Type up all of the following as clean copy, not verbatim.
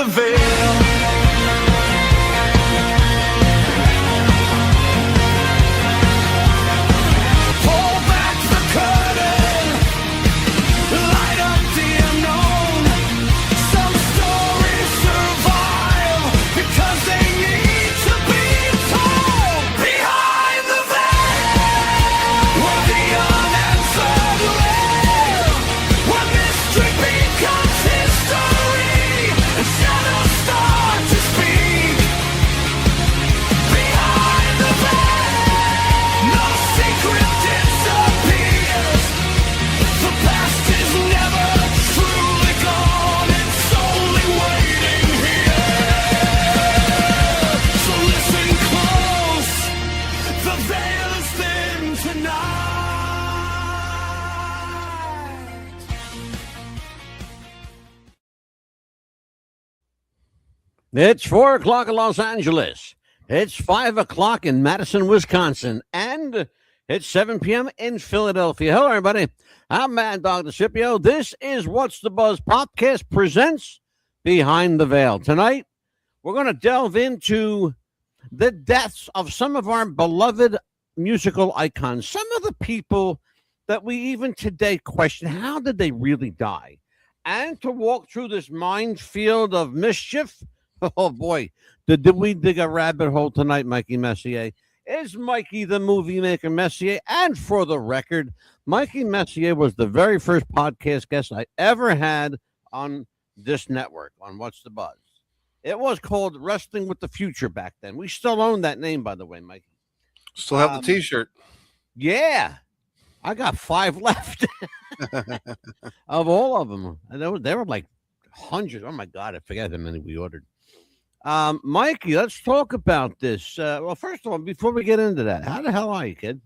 the veil. It's 4 o'clock in Los Angeles. It's 5 o'clock in Madison, Wisconsin. And it's 7 p.m. in Philadelphia. Hello, everybody. I'm Mad Dog DeCipio. This is What's the Buzz Podcast presents Behind the Veil. Tonight, we're going to delve into the deaths of some of our beloved musical icons. Some of the people that we even today question, how did they really die? And to walk through this minefield of mischief, oh boy, did we dig a rabbit hole tonight, Mikey Messier? Is Mikey the movie maker Messier? And for the record, Mikey Messier was the very first podcast guest I ever had on this network, on What's the Buzz. It was called Wrestling with the Future back then. We still own that name, by the way, Mikey. Still have the T-shirt. Yeah. I got 5 left of all of them. And they were like hundreds. Oh, my God. I forget how many we ordered. Mikey, let's talk about this. Well, first of all, before we get into that, how the hell are you, kid?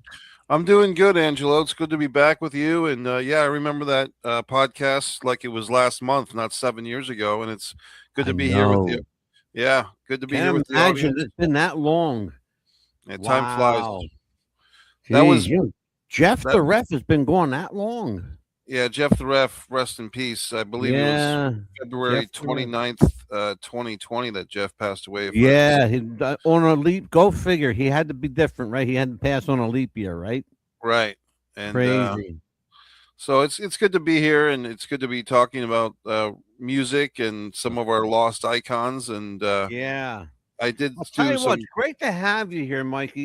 I'm doing good, Angelo. It's good to be back with you. And yeah, I remember that podcast like it was last month, not 7 years ago. And it's good to be here with you. Yeah, good to be here with you. It's been that long. Yeah, time flies. Jeez, that was Jeff the Ref has been going that long. Yeah, Jeff the Ref, rest in peace. I believe it was February 29th, 2020 that Jeff passed away. Yeah, on a leap. Go figure. He had to be different, right? He had to pass on a leap year, right? Right. And crazy. So it's good to be here, and it's good to be talking about music and some of our lost icons. And yeah, I did. I'll tell you what, it's great to have you here, Mikey.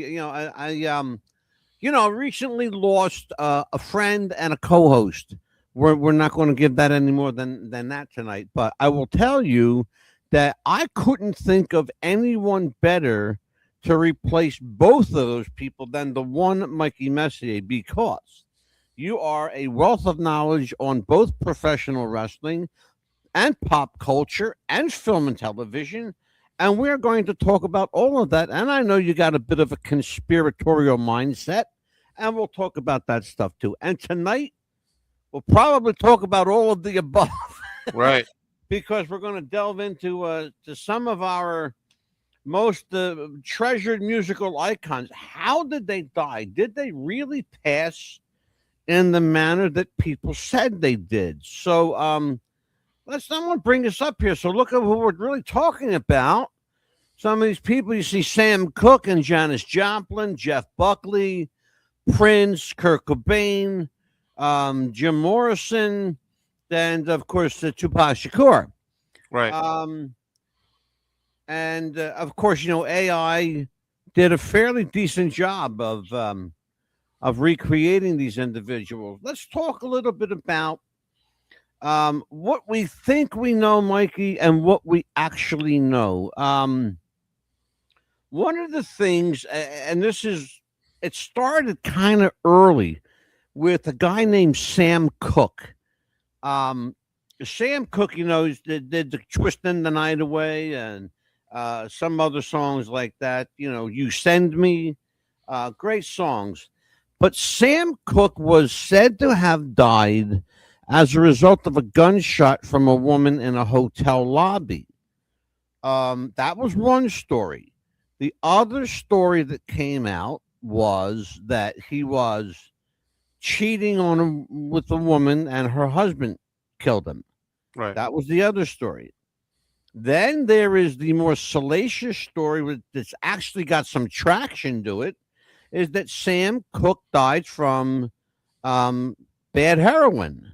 You know, I recently lost a friend and a co-host. We're not going to give that any more than that tonight. But I will tell you that I couldn't think of anyone better to replace both of those people than the one Mikey Messier, because you are a wealth of knowledge on both professional wrestling and pop culture and film and television. And we're going to talk about all of that. And I know you got a bit of a conspiratorial mindset, and we'll talk about that stuff too. And tonight, we'll probably talk about all of the above. Right. Because we're going to delve into to some of our most treasured musical icons. How did they die? Did they really pass in the manner that people said they did? So let's someone bring us up here. So look at who we're really talking about. Some of these people, you see Sam Cooke and Janis Joplin, Jeff Buckley, Prince, Kurt Cobain, Jim Morrison, and of course Tupac Shakur. Right. And of course, AI did a fairly decent job of recreating these individuals. Let's talk a little bit about what we think we know, Mikey, and what we actually know. One of the things, and it started kind of early with a guy named Sam Cooke. Sam Cooke, did the Twisting the Night Away and some other songs like that. You Send Me, great songs. But Sam Cooke was said to have died as a result of a gunshot from a woman in a hotel lobby. That was one story. The other story that came out was that he was cheating with a woman and her husband killed him. Right. That was the other story. Then there is the more salacious story that's actually got some traction to it, is that Sam Cooke died from um, bad heroin.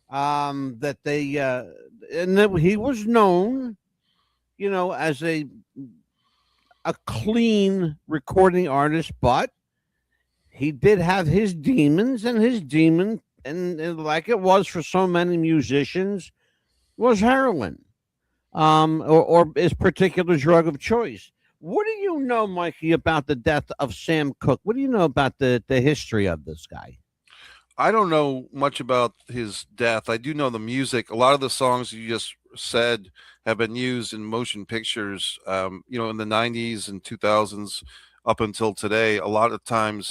That they and that he was known, as a clean recording artist, but he did have his demons, and his demon, and like it was for so many musicians, was heroin, or his particular drug of choice. What do you know, Mikey, about the death of Sam Cooke? What do you know about the history of this guy? I don't know much about his death. I do know the music. A lot of the songs you just said have been used in motion pictures, in the 90s and 2000s up until today. A lot of times,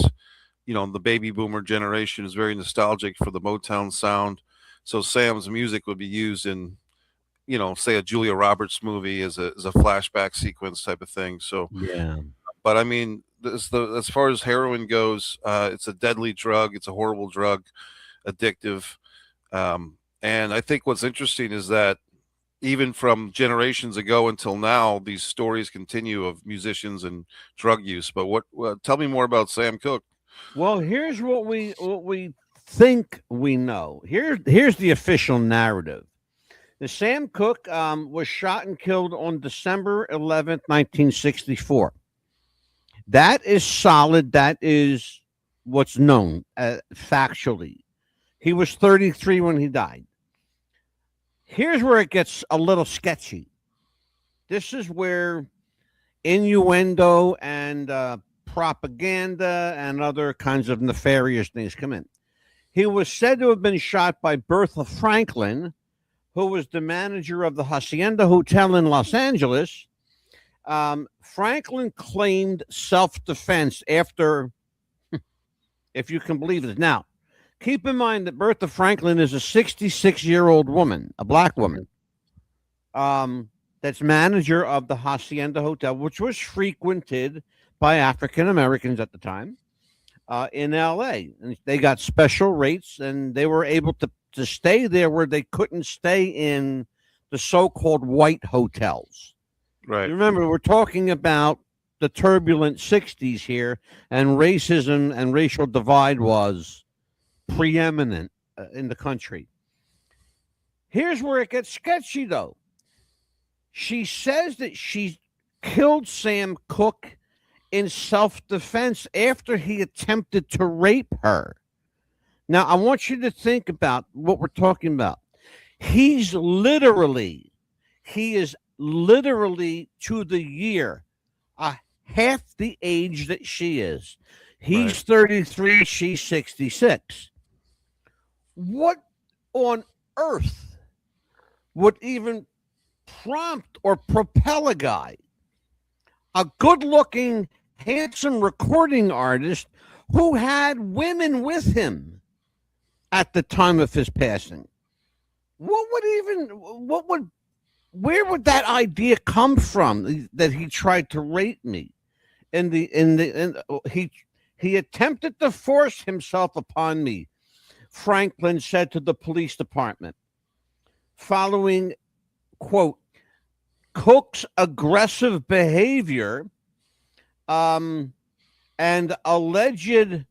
the baby boomer generation is very nostalgic for the Motown sound. So Sam's music would be used in, say a Julia Roberts movie as a flashback sequence type of thing. So, Yeah. but I mean, as far as heroin goes, it's a deadly drug. It's a horrible drug, addictive. And I think what's interesting is that even from generations ago until now, these stories continue of musicians and drug use. But tell me more about Sam Cooke. Well, here's what we think we know. Here's the official narrative. The Sam Cooke was shot and killed on December 11th, 1964. That is solid. That is what's known factually. He was 33 when he died. Here's where it gets a little sketchy. This is where innuendo and propaganda and other kinds of nefarious things come in. He was said to have been shot by Bertha Franklin, who was the manager of the Hacienda Hotel in Los Angeles. Franklin claimed self-defense after, if you can believe it. Now, keep in mind that Bertha Franklin is a 66-year-old woman, a black woman, that's manager of the Hacienda Hotel, which was frequented by African Americans at the time in L.A. And they got special rates, and they were able to stay there where they couldn't stay in the so-called white hotels. Right. Remember, we're talking about the turbulent 60s here, and racism and racial divide was preeminent in the country. Here's where it gets sketchy, though. She says that she killed Sam Cooke in self-defense after he attempted to rape her. Now, I want you to think about what we're talking about. He is literally to the year half the age that she is. He's Right. 33, she's 66. What on earth would even prompt or propel a guy, a good-looking, handsome recording artist who had women with him at the time of his passing? Where would that idea come from that he tried to rape me? He attempted to force himself upon me, Franklin said to the police department, following, quote, Cooke's aggressive behavior and alleged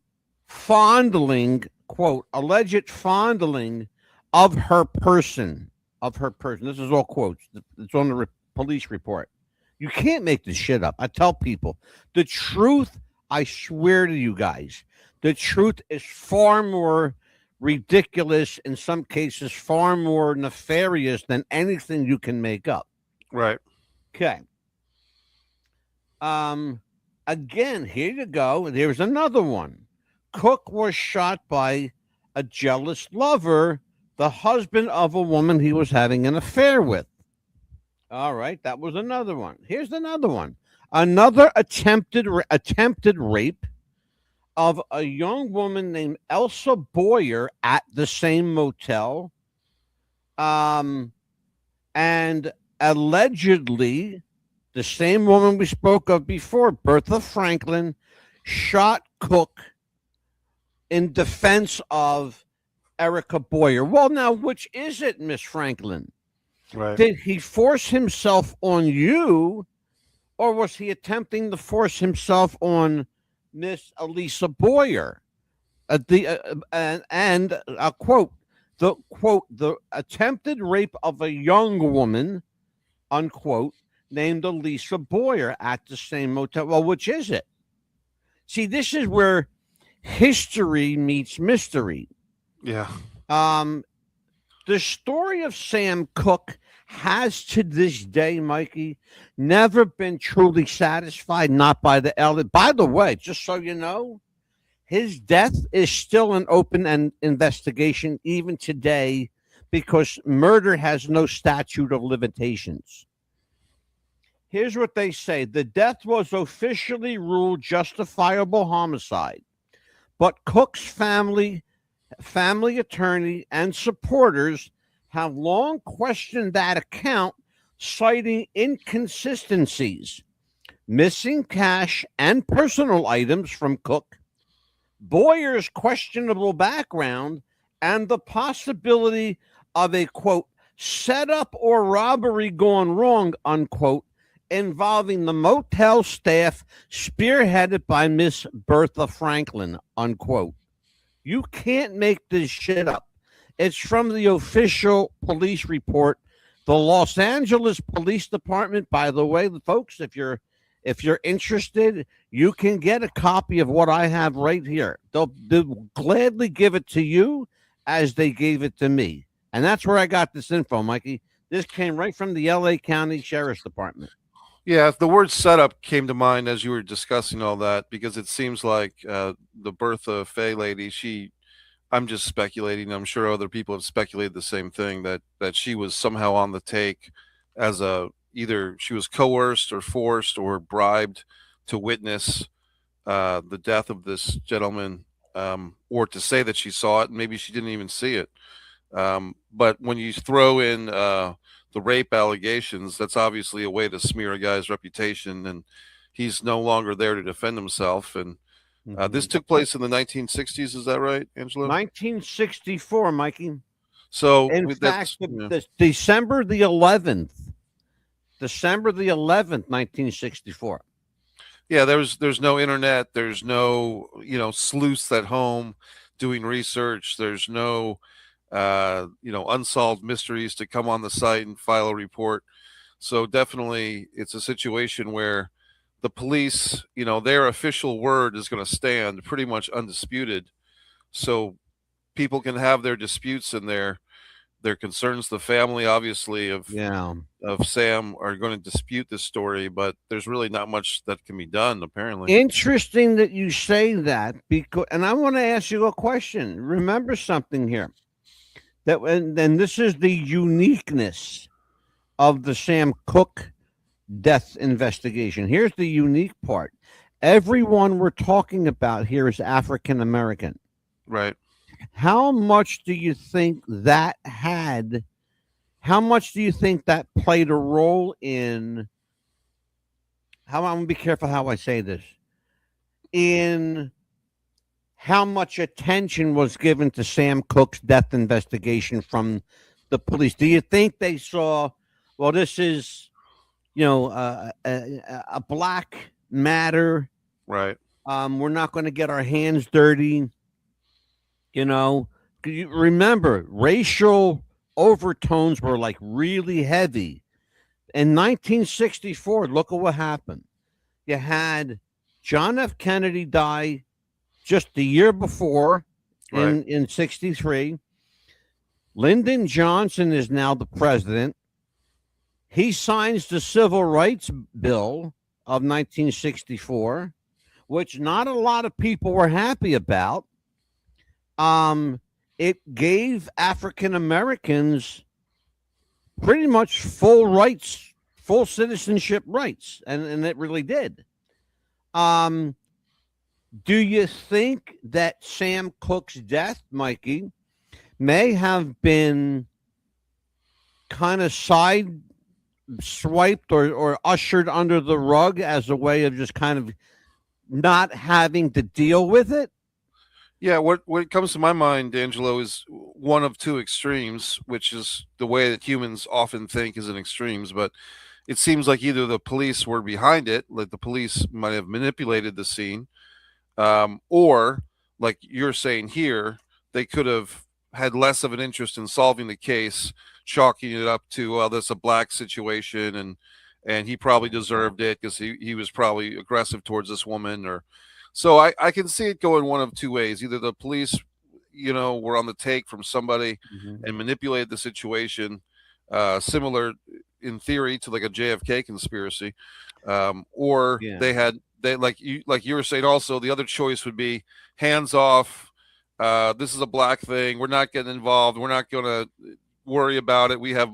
fondling, quote, alleged fondling of her person. This is all quotes. It's on the police report. You can't make this shit up. I tell people the truth. I swear to you guys, the truth is far more ridiculous, in some cases, far more nefarious than anything you can make up. Right. Okay. Again, here you go. There's another one. Cooke was shot by a jealous lover, the husband of a woman he was having an affair with. All right, that was another one. Here's another one. Another attempted rape of a young woman named Elsa Boyer at the same motel. And allegedly, the same woman we spoke of before, Bertha Franklin, shot Cooke in defense of Erica Boyer. Well, now, which is it, Miss Franklin? Right. Did he force himself on you, or was he attempting to force himself on Miss Elisa Boyer? And the attempted rape of a young woman, unquote, named Elisa Boyer at the same motel. Well, which is it? See, this is where history meets mystery. Yeah. Um, the story of Sam Cooke has to this day, Mikey, never been truly satisfied, not by the elder. By the way, just so you know, his death is still an open investigation even today because murder has no statute of limitations. Here's what they say: the death was officially ruled justifiable homicide, but Cook's family attorney, and supporters have long questioned that account, citing inconsistencies, missing cash and personal items from Cooke, Boyer's questionable background, and the possibility of a quote setup or robbery gone wrong, unquote, involving the motel staff spearheaded by Miss Bertha Franklin, unquote. You can't make this shit up. It's from the official police report. The Los Angeles Police Department, by the way, folks, if you're interested, you can get a copy of what I have right here. They'll gladly give it to you as they gave it to me. And that's where I got this info, Mikey. This came right from the LA County Sheriff's Department. Yeah, the word setup came to mind as you were discussing all that, because it seems like the Bertha Fay lady, I'm just speculating. I'm sure other people have speculated the same thing, that she was somehow on the take as either she was coerced or forced or bribed to witness the death of this gentleman, or to say that she saw it. Maybe she didn't even see it. But when you throw in the rape allegations, that's obviously a way to smear a guy's reputation, and he's no longer there to defend himself. And this took place in the 1960s. Is that right, Angelo? 1964, Mikey. So in fact, December the 11th, 1964. Yeah, there's no internet. There's no sleuths at home doing research. There's no unsolved mysteries to come on the site and file a report. So definitely it's a situation where the police, their official word is going to stand pretty much undisputed. So people can have their disputes and their concerns. The family, obviously, of Sam are going to dispute this story, but there's really not much that can be done, apparently. Interesting that you say that, because, and I want to ask you a question. Remember something here. And this is the uniqueness of the Sam Cooke death investigation. Here's the unique part. Everyone we're talking about here is African American. Right. How much do you think that played a role in I'm going to be careful how I say this, in how much attention was given to Sam Cooke's death investigation from the police? Do you think they saw, well, this is, a black matter. Right. We're not going to get our hands dirty. You remember, racial overtones were like really heavy. In 1964, look at what happened. You had John F. Kennedy die just the year before, in 63. Lyndon Johnson is now the president. He signs the Civil Rights Bill of 1964, which not a lot of people were happy about. It gave African Americans pretty much full rights, full citizenship rights, and it really did. Do you think that Sam Cooke's death, Mikey, may have been kind of side swiped or ushered under the rug as a way of just kind of not having to deal with it? Yeah, what comes to my mind, Angelo, is one of two extremes, which is the way that humans often think is in extremes. But it seems like either the police were behind it, like the police might have manipulated the scene, or like you're saying here, they could have had less of an interest in solving the case, chalking it up to, well, that's a black situation, and he probably deserved it because he was probably aggressive towards this woman. Or so I can see it going one of two ways. Either the police, were on the take from somebody Mhm. and manipulated the situation, similar in theory to like a JFK conspiracy, or Yeah. they like you were saying. Also, the other choice would be hands off. This is a black thing. We're not getting involved. We're not going to worry about it. We have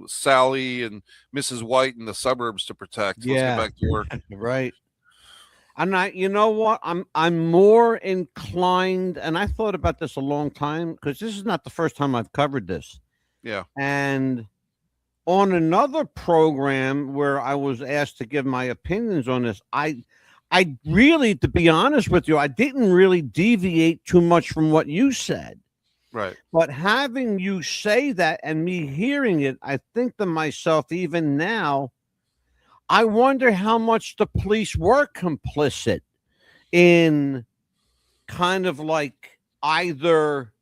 Sally and Mrs. White in the suburbs to protect. Let's get Yeah. back to work. Right. And you know what? I'm more inclined, and I thought about this a long time because this is not the first time I've covered this. Yeah. And on another program where I was asked to give my opinions on this, I really, to be honest with you, I didn't really deviate too much from what you said. Right. But having you say that and me hearing it, I think to myself, even now, I wonder how much the police were complicit in kind of like either,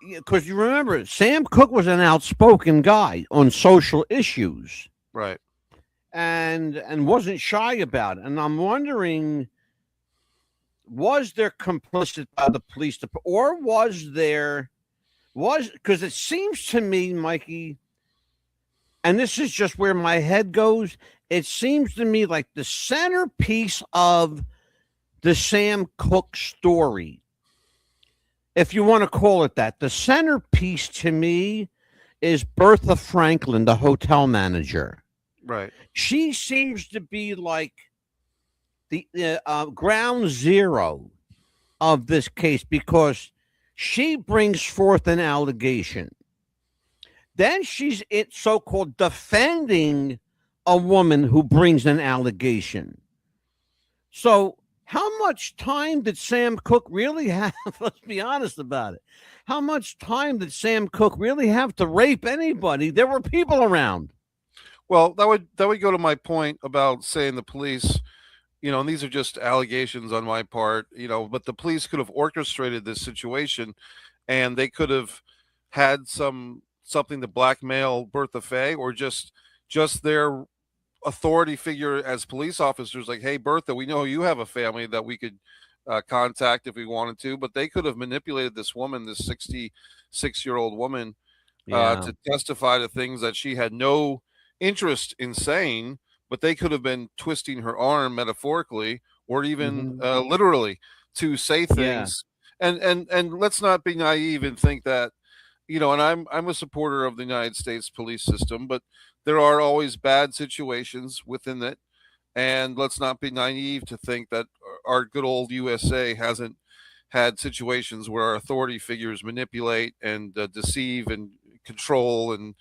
because you remember Sam Cooke was an outspoken guy on social issues Right. and wasn't shy about it. And I'm wondering, was there complicit by the police or was because it seems to me, Mikey, and this is just where my head goes, it seems to me like the centerpiece of the Sam Cooke story, if you want to call it that, the centerpiece to me is Bertha Franklin, the hotel manager. Right. She seems to be like the ground zero of this case because she brings forth an allegation. Then she's so-called defending a woman who brings an allegation. So how much time did Sam Cooke really have? Let's be honest about it. How much time did Sam Cooke really have to rape anybody? There were people around. Well, that would go to my point about saying the police, and these are just allegations on my part, but the police could have orchestrated this situation, and they could have had something to blackmail Bertha Fay, or just their authority figure as police officers, like, hey, Bertha, we know you have a family that we could contact if we wanted to. But they could have manipulated this woman, this 66-year-old woman, Yeah. to testify to things that she had no interest in saying, but they could have been twisting her arm metaphorically or even Hmm. literally to say Yeah. things. And let's not be naive and think that, and I'm a supporter of the United States police system, but there are always bad situations within it. And let's not be naive to think that our good old USA hasn't had situations where our authority figures manipulate and deceive and control and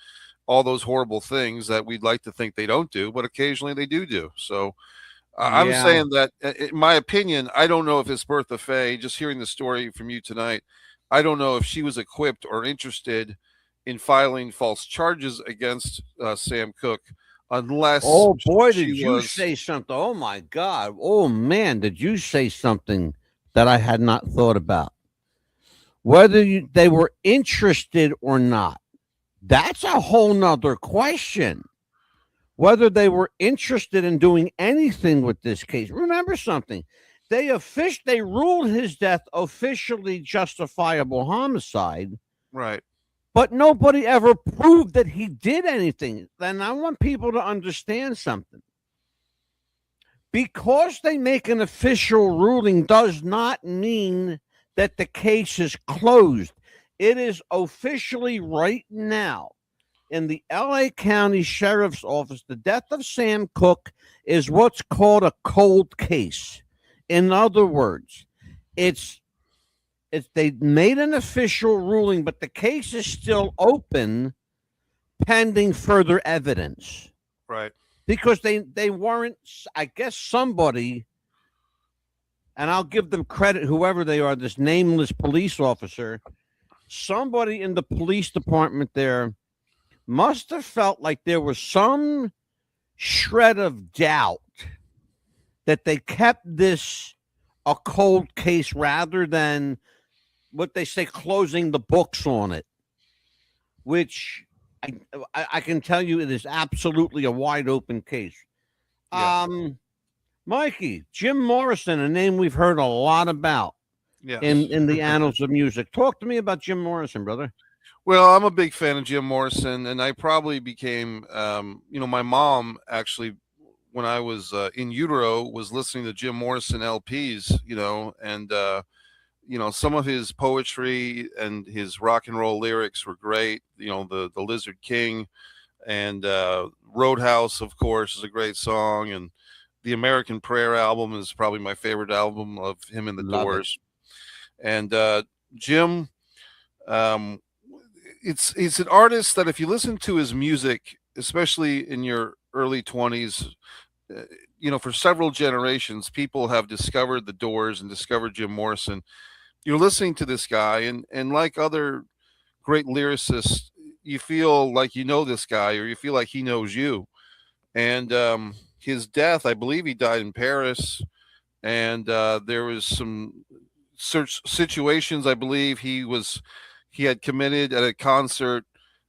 all those horrible things that we'd like to think they don't do, but occasionally they do. So I'm Yeah. saying that, in my opinion, I don't know if it's Bertha Fay. Just hearing the story from you tonight, I don't know if she was equipped or interested in filing false charges against Sam Cooke, unless Oh boy, she did you was. say something? Oh my God. Oh man, did you say something that I had not thought about? Whether they were interested or not, that's a whole nother question. Whether they were interested in doing anything with this case. Remember something. They ruled his death officially justifiable homicide, Right. but nobody ever proved that he did anything. Then I want people to understand something. Because they make an official ruling does not mean that the case is closed. It is officially right now in the LA County Sheriff's Office. The death of Sam Cooke is what's called a cold case. In other words, it's they made an official ruling, but the case is still open pending further evidence Right. because they weren't. I guess somebody and I'll give them credit, whoever they are, this nameless police officer, somebody in the police department there must have felt like there was some shred of doubt that they kept this a cold case rather than what they say closing the books on it, which I I can tell you it is absolutely a wide open case. Yeah. Mikey, Jim Morrison, a name we've heard a lot about Yes. in the annals of music. Talk to me about Jim Morrison, brother. Well, I'm a big fan of Jim Morrison, and I probably became, my mom actually, when I was in utero, was listening to Jim Morrison LPs, and some of his poetry and his rock and roll lyrics were great. The Lizard King and Roadhouse, of course, is a great song, and the American Prayer album is probably my favorite album of him and the Love it. Doors. And Jim, um, it's an artist that if you listen to his music, especially in your early 20s, for several generations, people have discovered the Doors and discovered Jim Morrison. You're listening to this guy, and like other great lyricists, you feel like you know this guy, or you feel like he knows you. And his death, I believe he died in Paris, and there was some situations. I believe he had committed at a concert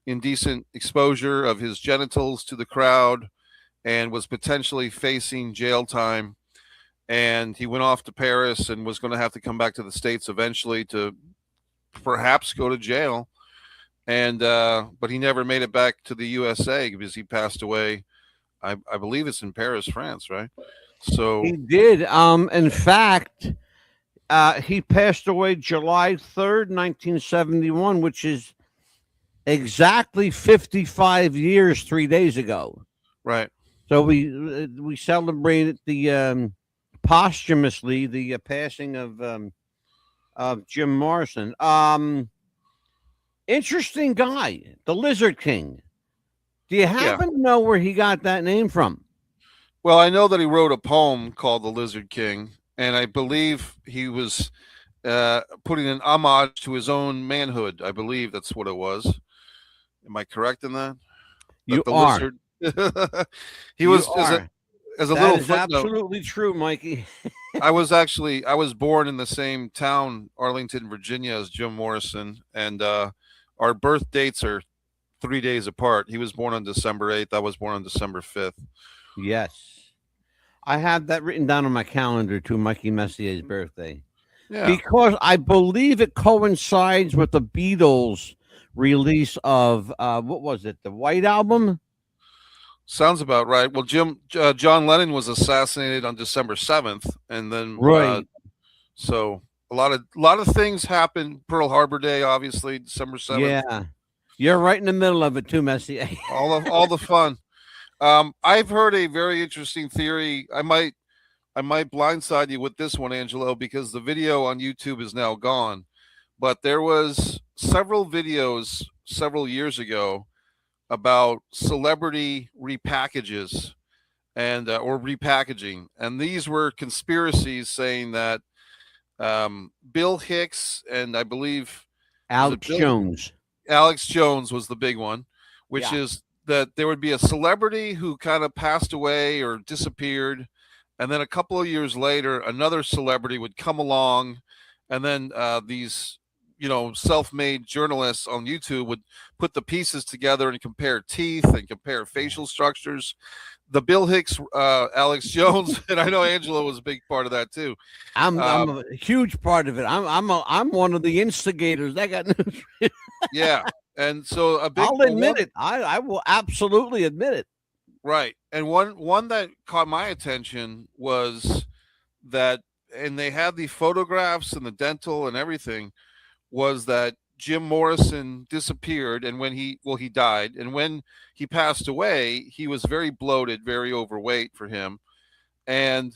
indecent exposure of his genitals to the crowd, and was potentially facing jail time. And he went off to Paris and was going to have to come back to the States eventually to perhaps go to jail. And but he never made it back to the USA because he passed away. I believe it's in Paris, France, right? So He did. In fact, he passed away July 3rd, 1971, which is exactly 55 years, 3 days ago. right. So we celebrated the posthumously the passing of Jim Morrison. Interesting guy, the Lizard King. Do you happen to know where he got that name from? Well, I know that he wrote a poem called The Lizard King, and I believe he was putting an homage to his own manhood. I believe that's what it was. Am I correct in that? You The are. lizard. He You was are. as a That little is footnote. absolutely true, Mikey. I was born in the same town, Arlington, Virginia, as Jim Morrison, and our birth dates are 3 days apart. He was born on December 8th. I was born on December 5th. Yes. I have that written down on my calendar too, Mikey Messier's birthday. Yeah. Because I believe it coincides with the Beatles release of what was it, the White Album? Sounds about right. Well, John Lennon was assassinated on December 7th, and then Right. so a lot of things happened. Pearl Harbor Day, obviously, December 7th. Yeah. You're right in the middle of it too, Messier. All the fun. I've heard a very interesting theory. I might blindside you with this one, Angelo, because the video on YouTube is now gone. But there was several videos several years ago about celebrity repackages and or repackaging, and these were conspiracies saying that Bill Hicks and I believe Alex Jones. Alex Jones was the big one, which Yeah. is that there would be a celebrity who kind of passed away or disappeared, and then a couple of years later, another celebrity would come along, and then these self-made journalists on YouTube would put the pieces together and compare teeth and compare facial structures. The Bill Hicks, Alex Jones, and I know Angela was a big part of that too. I'm a huge part of it. I'm one of the instigators. I got news. Yeah, and so I'll admit it. I will absolutely admit it. Right. And one that caught my attention was that, and they had the photographs and the dental and everything, was that Jim Morrison disappeared, and when he died, and when he passed away, he was very bloated, very overweight for him. And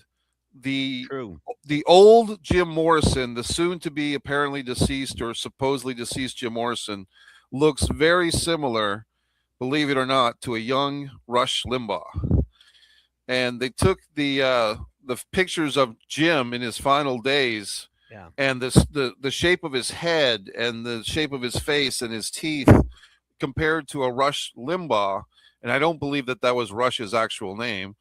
the True. old Jim Morrison, the soon to be apparently deceased or supposedly deceased Jim Morrison, looks very similar, believe it or not, to a young Rush Limbaugh. And they took the the pictures of Jim in his final days, Yeah. and the shape of his head and the shape of his face and his teeth compared to a Rush Limbaugh, and I don't believe that that was Rush's actual name.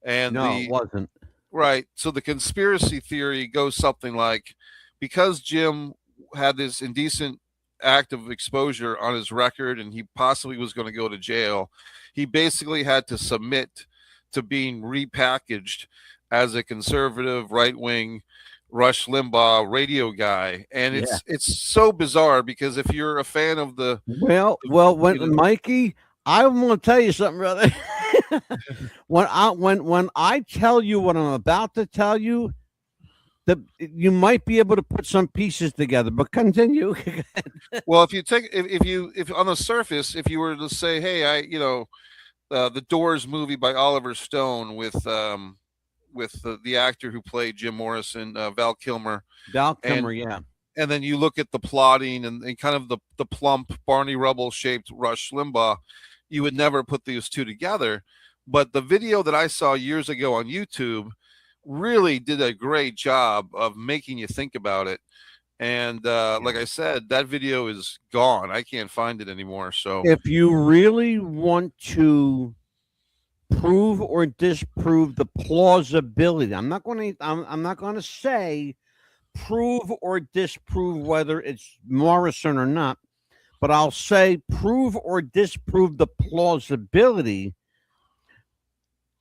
And No, it the wasn't. right, so the conspiracy theory goes something like, because Jim had this indecent act of exposure on his record and he possibly was going to go to jail, he basically had to submit to being repackaged as a conservative right wing Rush Limbaugh radio guy. And Yeah. it's so bizarre because if you're a fan of Well, you know, when Mikey, I'm going to tell you something, brother. When I tell you what I'm about to tell you, you might be able to put some pieces together. But continue. well, if you take if on the surface, if you were to say, hey, the Doors movie by Oliver Stone with the actor who played Jim Morrison, Val Kilmer, Val and Kilmer, yeah. and then you look at the plotting and kind of the plump Barney Rubble shaped Rush Limbaugh, you would never put these two together. But the video that I saw years ago on YouTube really did a great job of making you think about it. And like I said, that video is gone. I can't find it anymore. So If you really want to prove or disprove the plausibility, I'm not going to say prove or disprove whether it's Morrison or not, but I'll say prove or disprove the plausibility.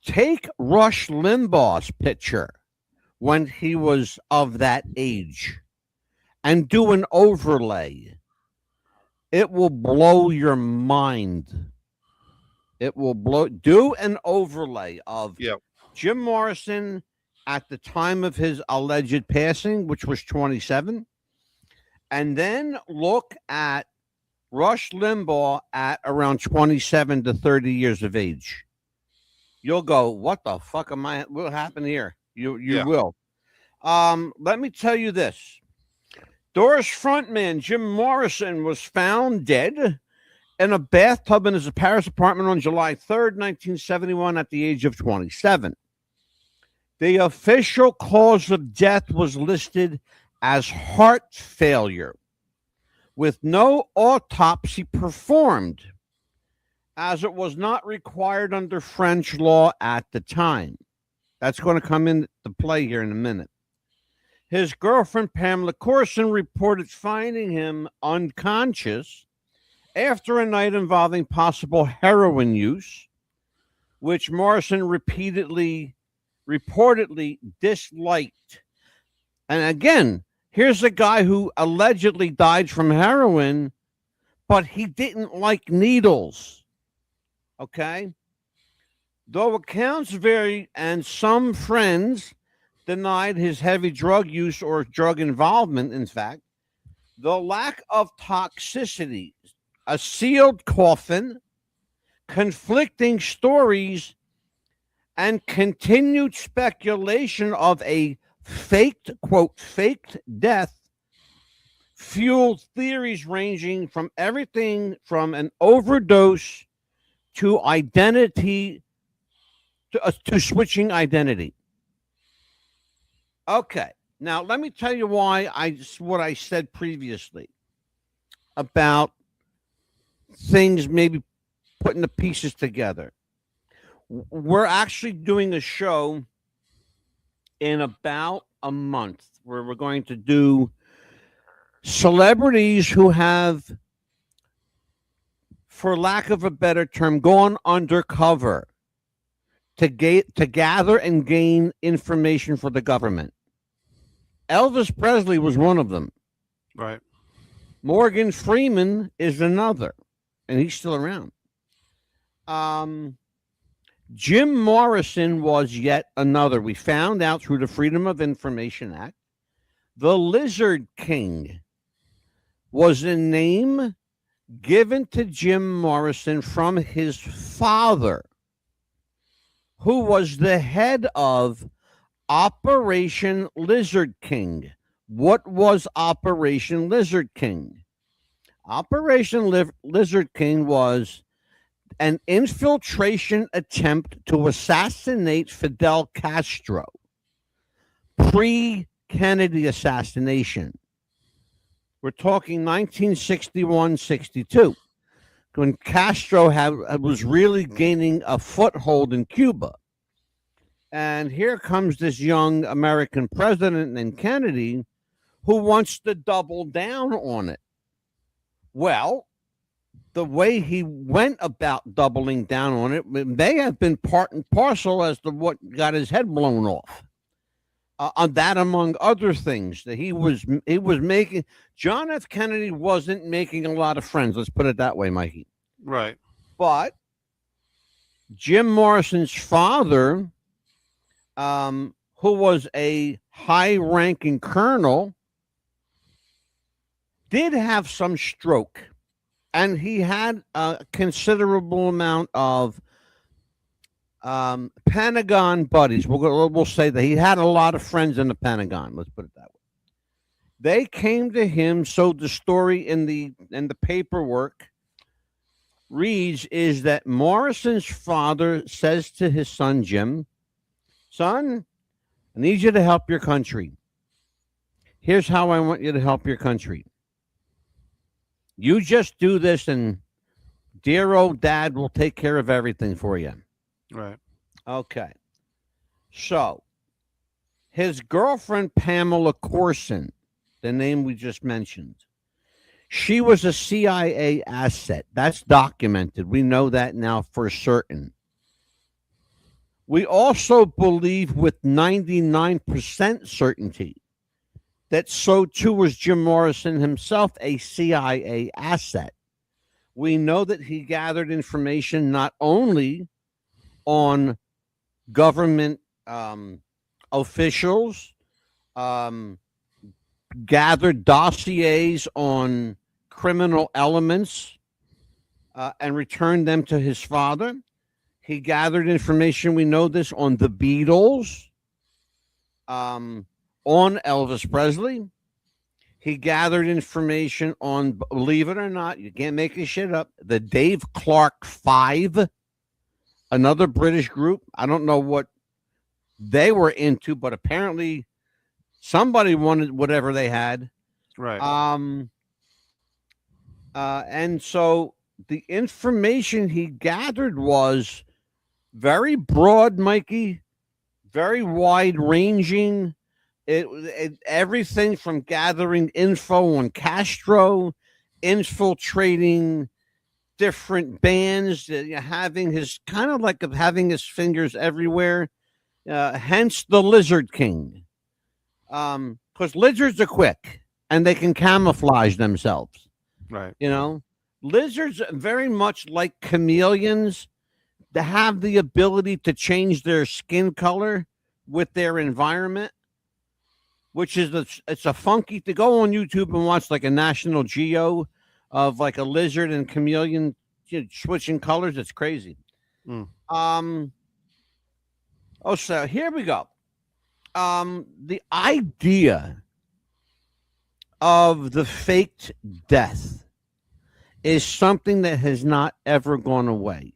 Take Rush Limbaugh's picture when he was of that age and do an overlay. It will blow your mind. It will do an overlay of Jim Morrison at the time of his alleged passing, which was 27, and then look at Rush Limbaugh at around 27 to 30 years of age. You'll go, what the fuck what happened here? You will. Let me tell you this. Doors frontman Jim Morrison was found dead in a bathtub in his Paris apartment on July 3rd, 1971 at the age of 27. The official cause of death was listed as heart failure with no autopsy performed, as it was not required under French law at the time. That's going to come into play here in a minute. His girlfriend, Pamela Corson, reported finding him unconscious after a night involving possible heroin use, which Morrison reportedly disliked. And again, here's a guy who allegedly died from heroin, but he didn't like needles. Okay? Though accounts vary and some friends denied his heavy drug use or drug involvement, in fact, the lack of toxicity, a sealed coffin, conflicting stories, and continued speculation of a faked death fueled theories ranging from everything from an overdose to identity to switching identity. Okay, now let me tell you why what I said previously about things maybe putting the pieces together. We're actually doing a show in about a month where we're going to do celebrities who have, for lack of a better term, gone undercover to gather and gain information for the government. Elvis Presley was one of them. Right. Morgan Freeman is another, and he's still around. Jim Morrison was yet another. We found out through the Freedom of Information Act. The Lizard King was a name given to Jim Morrison from his father, who was the head of Operation Lizard King. What was Operation Lizard King? Operation Lizard King was an infiltration attempt to assassinate Fidel Castro. pre-Kennedy assassination. We're talking 1961-62, when Castro was really gaining a foothold in Cuba. And here comes this young American president named Kennedy who wants to double down on it. Well, the way he went about doubling down on it may have been part and parcel as to what got his head blown off. On that, among other things, that he was making. John F. Kennedy wasn't making a lot of friends. Let's put it that way, Mikey. Right. But Jim Morrison's father, who was a high-ranking colonel, did have some stroke, and he had a considerable amount of Pentagon buddies. We'll say that he had a lot of friends in the Pentagon. Let's put it that way. They came to him. So the story in the paperwork reads is that Morrison's father says to his son Jim, "Son, I need you to help your country. Here's how I want you to help your country. You just do this, and dear old dad will take care of everything for you." Right. Okay. So his girlfriend, Pamela Corson, the name we just mentioned, she was a CIA asset. That's documented. We know that now for certain. We also believe with 99% certainty that so too was Jim Morrison himself, a CIA asset. We know that he gathered information not only on government officials, gathered dossiers on criminal elements, and returned them to his father. He gathered information, we know this, on the Beatles, on Elvis Presley. He gathered information on, believe it or not, you can't make this shit up, the Dave Clark Five, another British group. I don't know what they were into, but apparently somebody wanted whatever they had. Right. And so the information he gathered was very broad, Mikey, very wide ranging. It everything from gathering info on Castro, infiltrating different bands, having his kind of like of having his fingers everywhere. Hence the Lizard King, because lizards are quick and they can camouflage themselves. Right. You know, lizards very much like chameleons. They have the ability to change their skin color with their environment, which is it's a funky to go on YouTube and watch like a National Geo of like a lizard and chameleon switching colors. It's crazy. So here we go. The idea of the faked death is something that has not ever gone away.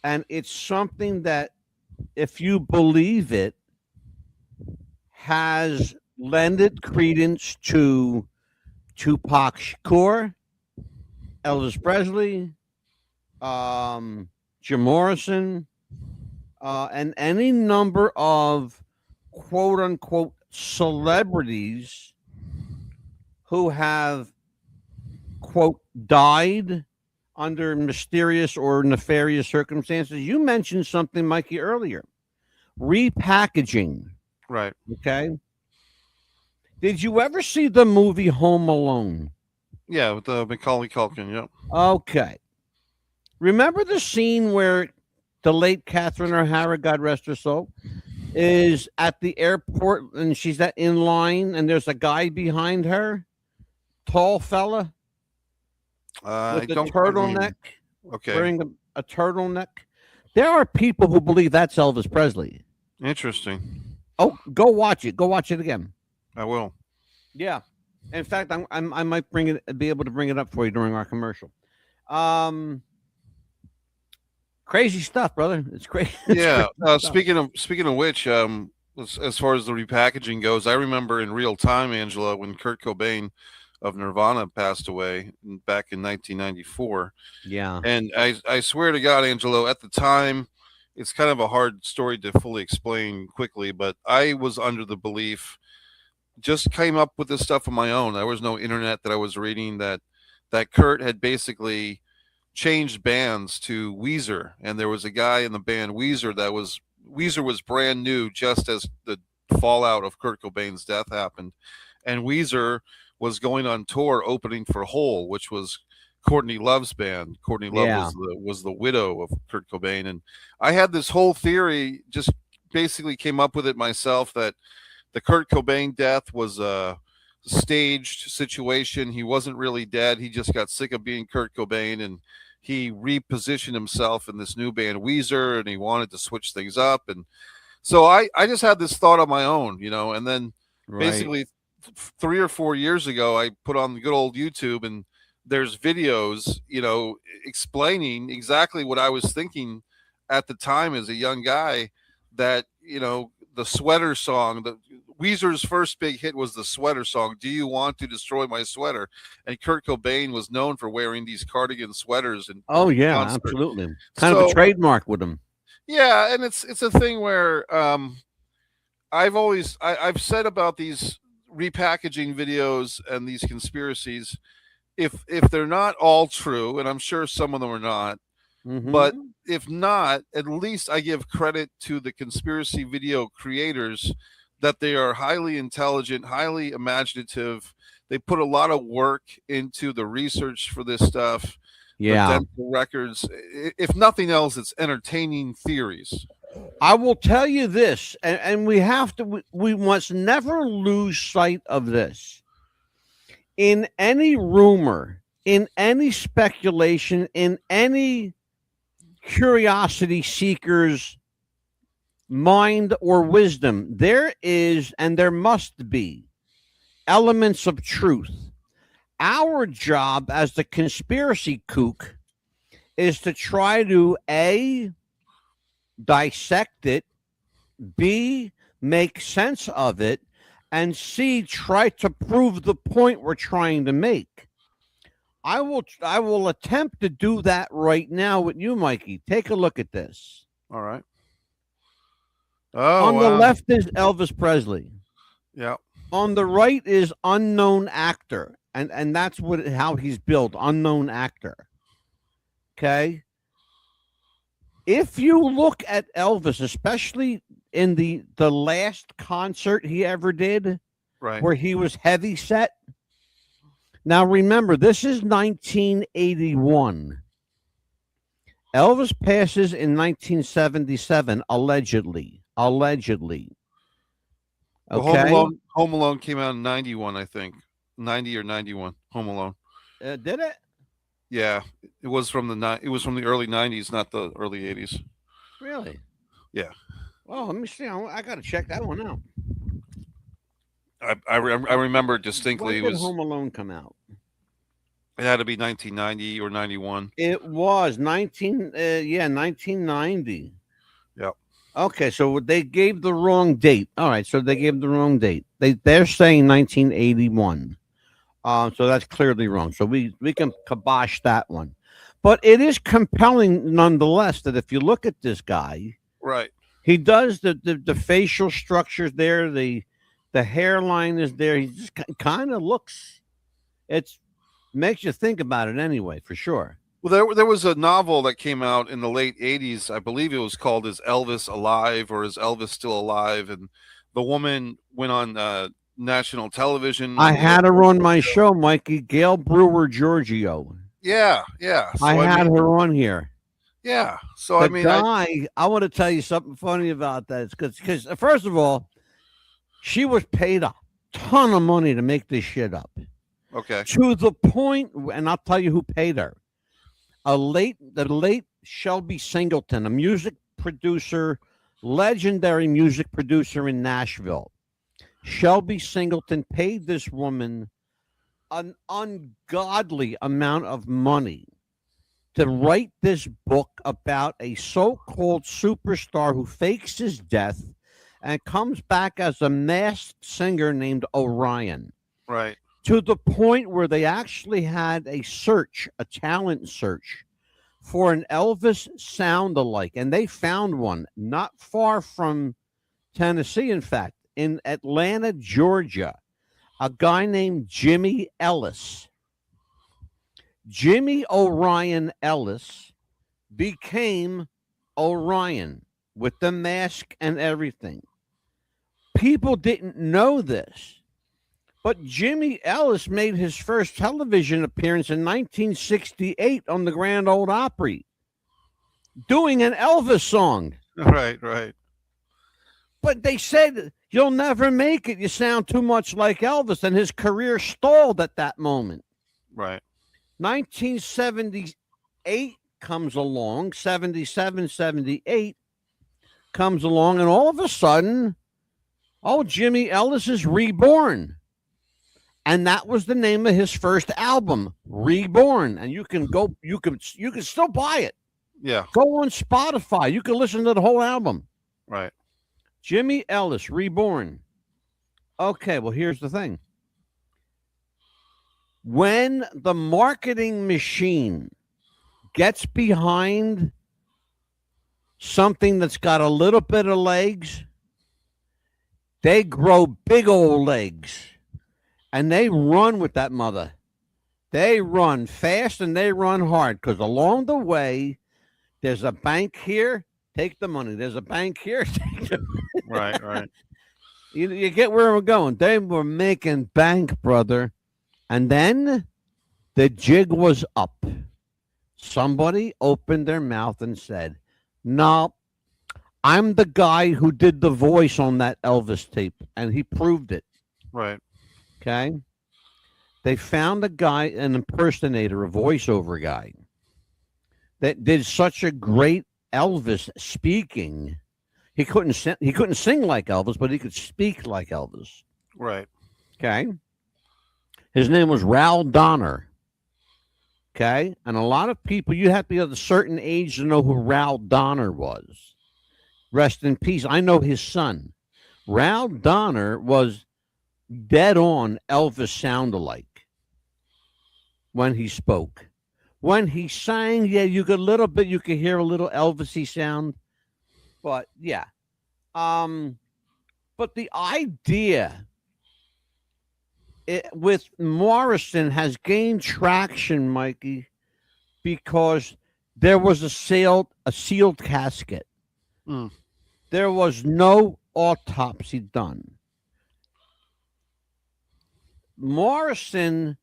And it's something that, if you believe it, has lended credence to Tupac Shakur, Elvis Presley, Jim Morrison, and any number of quote unquote celebrities who have quote died under mysterious or nefarious circumstances. You mentioned something, Mikey, earlier. Repackaging. Right. Okay. Did you ever see the movie Home Alone? Yeah, with Macaulay Culkin. Yep. Okay. Remember the scene where the late Catherine O'Hara, God rest her soul, is at the airport and she's in line and there's a guy behind her, tall fella, with a turtleneck, wearing a turtleneck. There are people who believe that's Elvis Presley. Interesting. Oh, go watch it. Go watch it again. I will. Yeah. In fact, I might be able to bring it up for you during our commercial. Crazy stuff, brother. It's crazy. Yeah. Speaking of which, as far as the repackaging goes, I remember in real time, Angela, when Kurt Cobain of Nirvana passed away back in 1994. Yeah. And I swear to God, Angelo, at the time, it's kind of a hard story to fully explain quickly, but I was under the belief, just came up with this stuff on my own. There was no internet that I was reading, that Kurt had basically changed bands to Weezer, and there was a guy in the band Weezer was brand new just as the fallout of Kurt Cobain's death happened, and Weezer was going on tour opening for Hole, which was Courtney Love's band. Courtney Love Yeah. was the widow of Kurt Cobain, and I had this whole theory. Just basically came up with it myself that the Kurt Cobain death was a staged situation. He wasn't really dead. He just got sick of being Kurt Cobain, and he repositioned himself in this new band Weezer, and he wanted to switch things up. And so I just had this thought on my own, and then Right. basically 3 or 4 years ago, I put on the good old YouTube, and there's videos, explaining exactly what I was thinking at the time as a young guy, that, the sweater song, the Weezer's first big hit was the sweater song, "Do You Want to Destroy My Sweater?" And Kurt Cobain was known for wearing these cardigan sweaters Oh in yeah, concert. absolutely. Kind of a So trademark with him. yeah, and it's a thing where I've said about these repackaging videos and these conspiracies, if they're not all true, and I'm sure some of them are not, but Hmm. if not, at least I give credit to the conspiracy video creators, that they are highly intelligent, highly imaginative. They put a lot of work into the research for this stuff, the Yeah. dental records. If nothing else, it's entertaining theories. I will tell you this, and we have to, we must never lose sight of this. In any rumor, in any speculation, in any curiosity seeker's mind or wisdom, there is and there must be elements of truth. Our job as the conspiracy kook is to try to A, dissect it, B, make sense of it, and C, try to prove the point we're trying to make. I will attempt to do that right now with you, Mikey. Take a look at this. All right. Oh On the wow. left is Elvis Presley. Yeah. On the right is unknown actor. And that's what how he's built, unknown actor. Okay? If you look at Elvis, especially in the last concert he ever did, Right. where he was heavy set. Now remember, this is 1981. Elvis passes in 1977, allegedly. Allegedly. Well, Okay. Home Alone came out in 91, I think. 90 or 91. Home Alone. Did it? Yeah, it was from the early 90s, not the early 80s. Really? Yeah. Well, let me see. I got to check that one out. I remember it distinctly. When did Home Alone come out? It had to be 1990 or 91. It was 1990. Yep. Okay, so they gave the wrong date. All right, so they gave the wrong date. They're saying 1981. So that's clearly wrong. So we can kibosh that one. But it is compelling nonetheless that if you look at this guy, Right. he does the facial structures there, the hairline is there. He just kind of looks. It's makes you think about it anyway, for sure. Well, there was a novel that came out in the late 80s. I believe it was called "Is Elvis Alive?" or "Is Elvis Still Alive?" And the woman went on national television. I On the had her on my show, Mikey, Gail Brewer Giorgio. Yeah, yeah. I So I had mean, her on here. yeah. So The I mean, guy, I want to tell you something funny about that. It's because first of all, she was paid a ton of money to make this shit up. okay, To the point, and I'll tell you who paid her. The late Shelby Singleton, a music producer, legendary music producer in Nashville. Shelby Singleton paid this woman an ungodly amount of money to write this book about a so-called superstar who fakes his death and comes back as a masked singer named Orion, Right. to the point where they actually had a talent search for an Elvis sound alike. And they found one not far from Tennessee, in fact, in Atlanta, Georgia, a guy named Jimmy Ellis. Jimmy Orion Ellis became Orion with the mask and everything. People didn't know this, but Jimmy Ellis made his first television appearance in 1968 on the Grand Ole Opry, doing an Elvis song. Right. Right. But they said, "You'll never make it. You sound too much like Elvis." And his career stalled at that moment. Right. 1978 comes along, 77, 78 comes along, and all of a sudden, oh, Jimmy Ellis is reborn. And that was the name of his first album, Reborn. And you can still buy it. Yeah. Go on Spotify. You can listen to the whole album. Right. Jimmy Ellis, Reborn. Okay, well, here's the thing. When the marketing machine gets behind something that's got a little bit of legs, they grow big old legs and they run with that mother. They run fast and they run hard because along the way, there's a bank here, take the money. There's a bank here, take the money. Right. Right. You get where we're going. They were making bank, brother. And then the jig was up. Somebody opened their mouth and said, "No, I'm the guy who did the voice on that Elvis tape." And he proved it. Right. Okay. They found a guy, an impersonator, a voiceover guy, that did such a great Elvis speaking. He couldn't sing like Elvis, but he could speak like Elvis. Right. Okay. His name was Raul Donner. Okay. And a lot of people, you have to be of a certain age to know who Raul Donner was. Rest in peace. I know his son. Raul Donner was dead on Elvis sound-alike when he spoke. When he sang, yeah, you could hear a little Elvis-y sound. But yeah. But the idea with Morrison has gained traction, Mikey, because there was a sealed casket. Mm. There was no autopsy done. Morrison,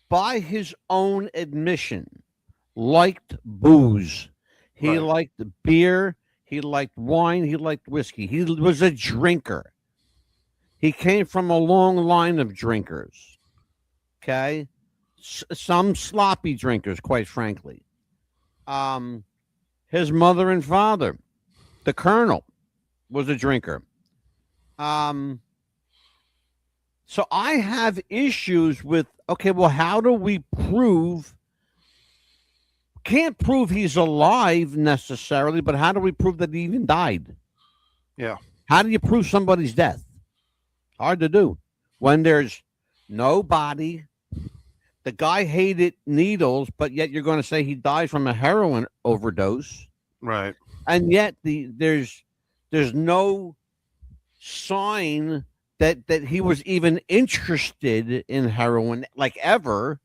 by his own admission, liked booze. He Right. liked beer. He liked wine. He liked whiskey. He was a drinker. He came from a long line of drinkers. Okay. Some sloppy drinkers, quite frankly. His mother and father, the Colonel, was a drinker. So I have issues with, okay, well, how do we prove? Can't prove he's alive necessarily, but how do we prove that he even died? Yeah. How do you prove somebody's death? Hard to do when there's no body. The guy hated needles, but yet you're going to say he died from a heroin overdose. Right. And yet there's no sign that he was even interested in heroin, like ever.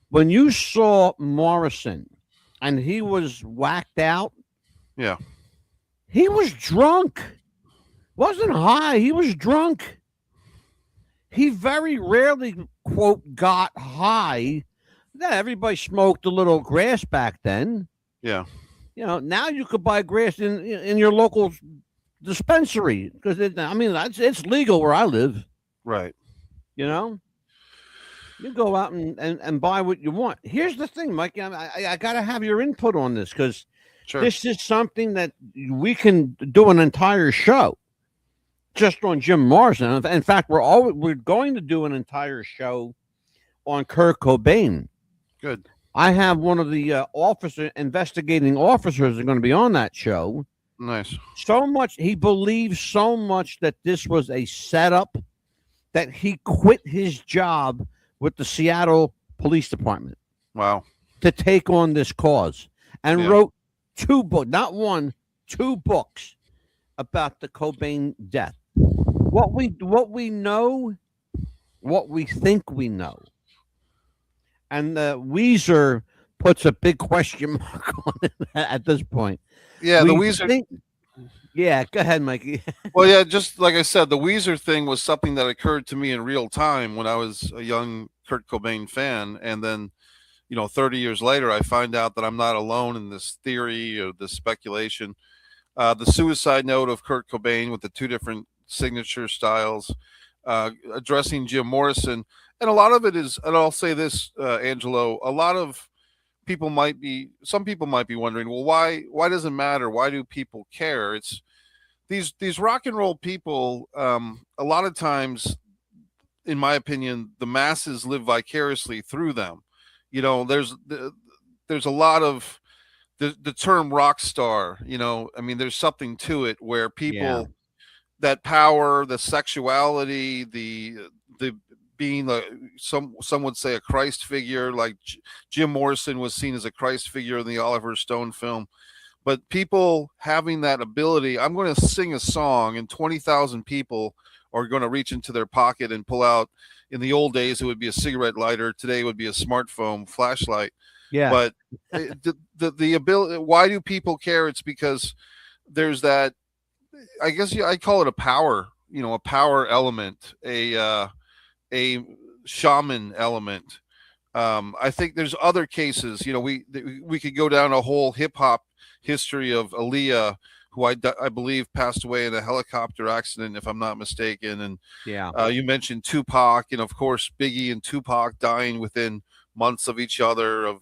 When you saw Morrison and he was whacked out, Yeah. he was drunk. Wasn't high, he was drunk. He very rarely, quote, got high. Yeah, everybody smoked a little grass back then. Yeah. You know, now you could buy grass in your local dispensary because it's legal where I live. Right. You know, you go out and buy what you want. Here's the thing, Mike. I got to have your input on this because Sure. this is something that we can do an entire show just on Jim Morrison. In fact, we're going to do an entire show on Kurt Cobain. Good. I have one of the investigating officers are going to be on that show. Nice. So much he believed so much that this was a setup that he quit his job with the Seattle Police Department Wow. to take on this cause and Yeah. wrote two books, not one, two books about the Cobain death. What we know, what we think we know, and Weezer puts a big question mark on it at this point. Yeah. The We Weezer. think, yeah. Go ahead, Mikey. Well, yeah. Just like I said, the Weezer thing was something that occurred to me in real time when I was a young Kurt Cobain fan, and then 30 years later, I find out that I'm not alone in this theory or this speculation. The suicide note of Kurt Cobain with the two different signature styles, addressing Jim Morrison, and a lot of it is, and I'll say this, Angelo, a lot of some people might be wondering, well, why does it matter? Why do people care? It's these rock and roll people. A lot of times, in my opinion, the masses live vicariously through them. There's a lot of the term rock star. I mean, there's something to it where Yeah, people, that power, the sexuality, the being some would say a Christ figure, like Jim Morrison was seen as a Christ figure in the Oliver Stone film. But people having that ability, I'm going to sing a song, and 20,000 people are going to reach into their pocket and pull out. In the old days, it would be a cigarette lighter. Today, it would be a smartphone flashlight. yeah, But the ability, why do people care? It's because there's that. I guess I call it a power. A power element, a shaman element. I think there's other cases. We could go down a whole hip hop history of Aaliyah, who I believe passed away in a helicopter accident, if I'm not mistaken. And yeah, you mentioned Tupac, and of course Biggie and Tupac dying within months of each other of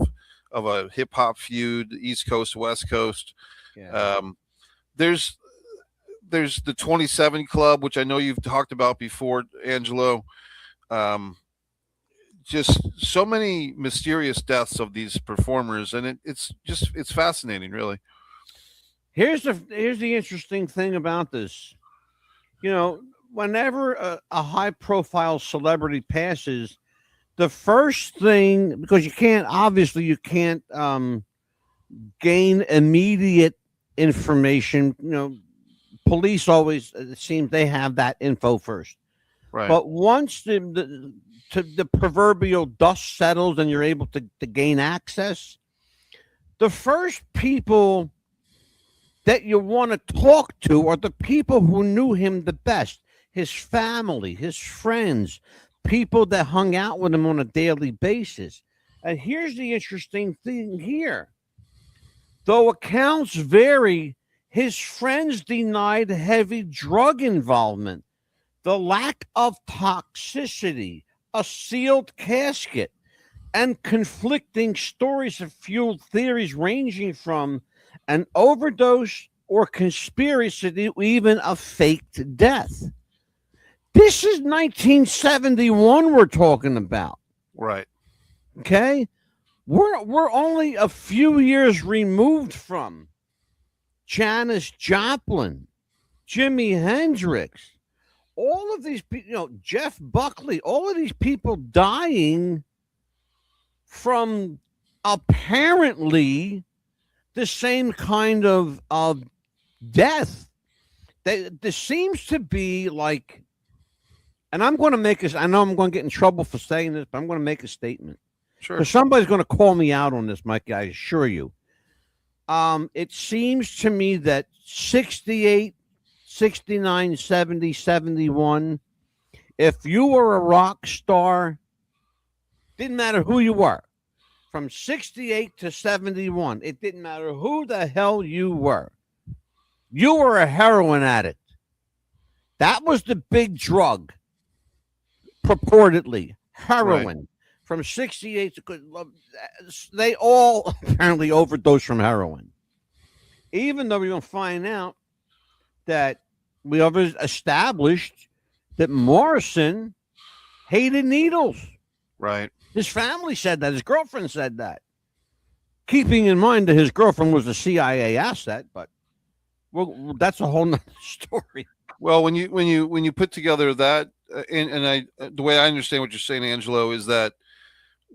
a hip hop feud, East Coast West Coast. yeah. There's the 27 Club, which I know you've talked about before, Angelo. Just so many mysterious deaths of these performers, and it's fascinating, really. Here's the interesting thing about this. Whenever a high profile celebrity passes, the first thing, because you can't gain immediate information. Police always, it seems, they have that info first. Right. But once the proverbial dust settles and you're able to gain access, the first people that you want to talk to are the people who knew him the best: his family, his friends, people that hung out with him on a daily basis. And here's the interesting thing here. Though accounts vary, his friends denied heavy drug involvement, the lack of toxicity, a sealed casket, and conflicting stories have fueled theories ranging from an overdose or conspiracy to even a faked death. This is 1971 we're talking about. Right. Okay? We're only a few years removed from Janis Joplin, Jimi Hendrix, all of these people, Jeff Buckley, all of these people dying from apparently the same kind of death. This seems to be like, and I'm going to make this, I know I'm going to get in trouble for saying this, but I'm going to make a statement. Sure. Because somebody's going to call me out on this, Mike, I assure you. It seems to me that 68, 69, 70, 71, if you were a rock star, didn't matter who you were, from 68 to 71, it didn't matter who the hell you were. You were a heroin addict. That was the big drug, purportedly, heroin. Right. From 68 to, they all apparently overdosed from heroin. Even though we're going to find out that we have established that Morrison hated needles. Right. His family said that. His girlfriend said that. Keeping in mind that his girlfriend was a CIA asset, but Well, that's a whole nother story. Well, when you put together that, and I the way I understand what you're saying, Angelo, is that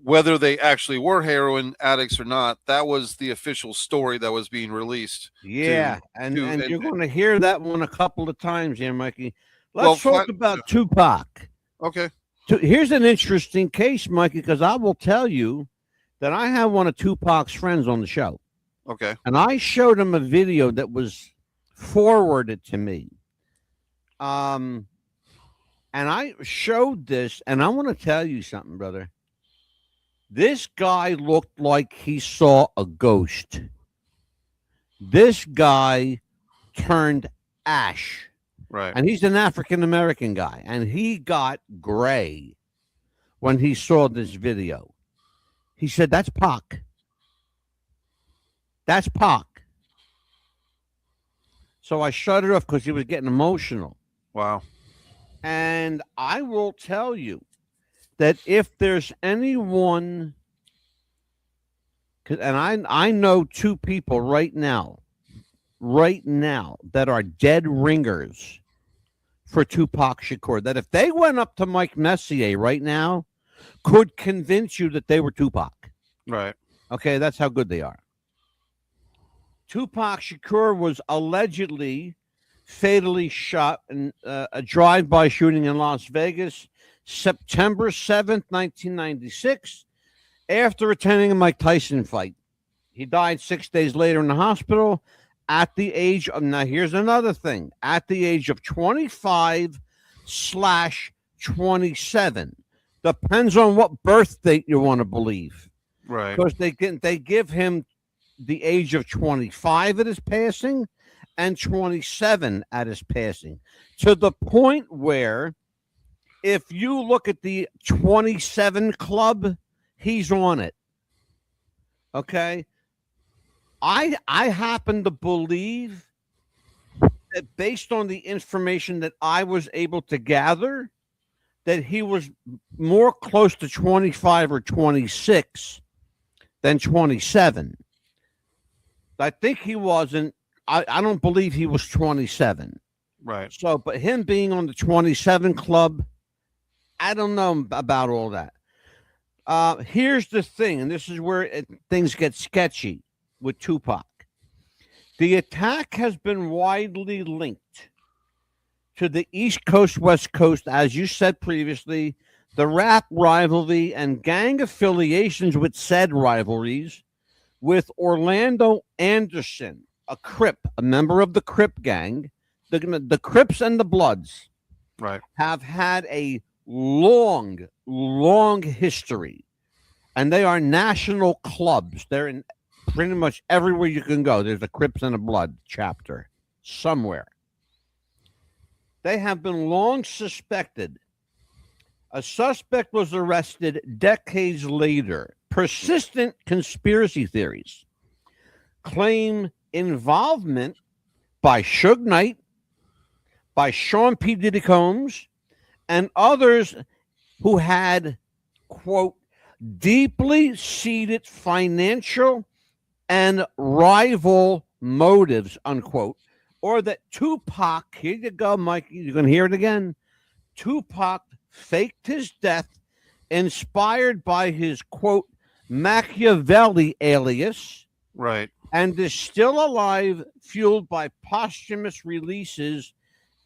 whether they actually were heroin addicts or not, that was the official story that was being released Yeah, to and you're going to hear that one a couple of times here, Mikey. well, Let's talk about Tupac. okay, Here's an interesting case, Mikey, because I will tell you that I have one of Tupac's friends on the show, okay, and I showed him a video that was forwarded to me. And I showed this, and I want to tell you something, brother. This guy looked like he saw a ghost. This guy turned ash, right, and he's an African American guy, and he got gray when he saw this video. He said, "That's Pac. That's Pac." So I shut it off because he was getting emotional. wow, And I will tell you that if there's anyone, and I know two people right now that are dead ringers for Tupac Shakur, that if they went up to Mike Messier right now, could convince you that they were Tupac. right, Okay, that's how good they are. Tupac Shakur was allegedly fatally shot in a drive-by shooting in Las Vegas, September 7th, 1996, after attending a Mike Tyson fight. He died 6 days later in the hospital at the age of, now here's another thing, at the age of 25/27. Depends on what birth date you want to believe. right, Because they give him the age of 25 at his passing and 27 at his passing, to the point where if you look at the 27 club, he's on it. Okay. I happen to believe that based on the information that I was able to gather, that he was more close to 25 or 26 than 27. I think he wasn't. I don't believe he was 27. right, So, but him being on the 27 club, I don't know about all that. Here's the thing, and this is where things get sketchy with Tupac. The attack has been widely linked to the East Coast, West Coast, as you said previously, the rap rivalry and gang affiliations with said rivalries with Orlando Anderson, a Crip, a member of the Crip gang. The Crips and the Bloods right, have had a long, long history, and they are national clubs. They're in pretty much everywhere you can go. There's a Crips and a Blood chapter somewhere. They have been long suspected. A suspect was arrested decades later. Persistent conspiracy theories claim involvement by Suge Knight, by Sean P. Diddy Combs, and others who had, quote, deeply seated financial and rival motives, unquote, or that Tupac, here you go, Mikey, you're going to hear it again, Tupac faked his death inspired by his, quote, Machiavelli alias, right, and is still alive, fueled by posthumous releases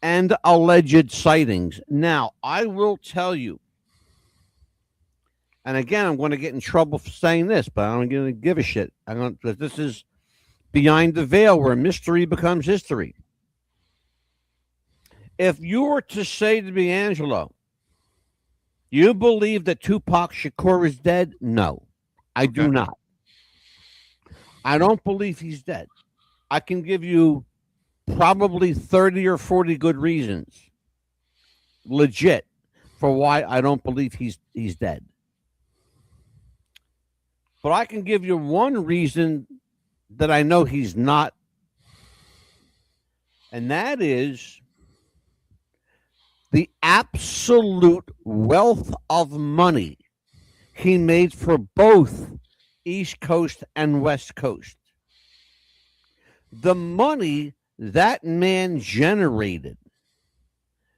and alleged sightings. Now, I will tell you, and again, I'm going to get in trouble for saying this, but I'm going to give a shit. Because this is behind the veil where mystery becomes history. If you were to say to me, Angelo, you believe that Tupac Shakur is dead? No, I do not. I don't believe he's dead. I can give you probably 30 or 40 good reasons, legit, for why I don't believe he's dead. But I can give you one reason that I know he's not, and that is the absolute wealth of money he made for both East Coast and West Coast. The money that man generated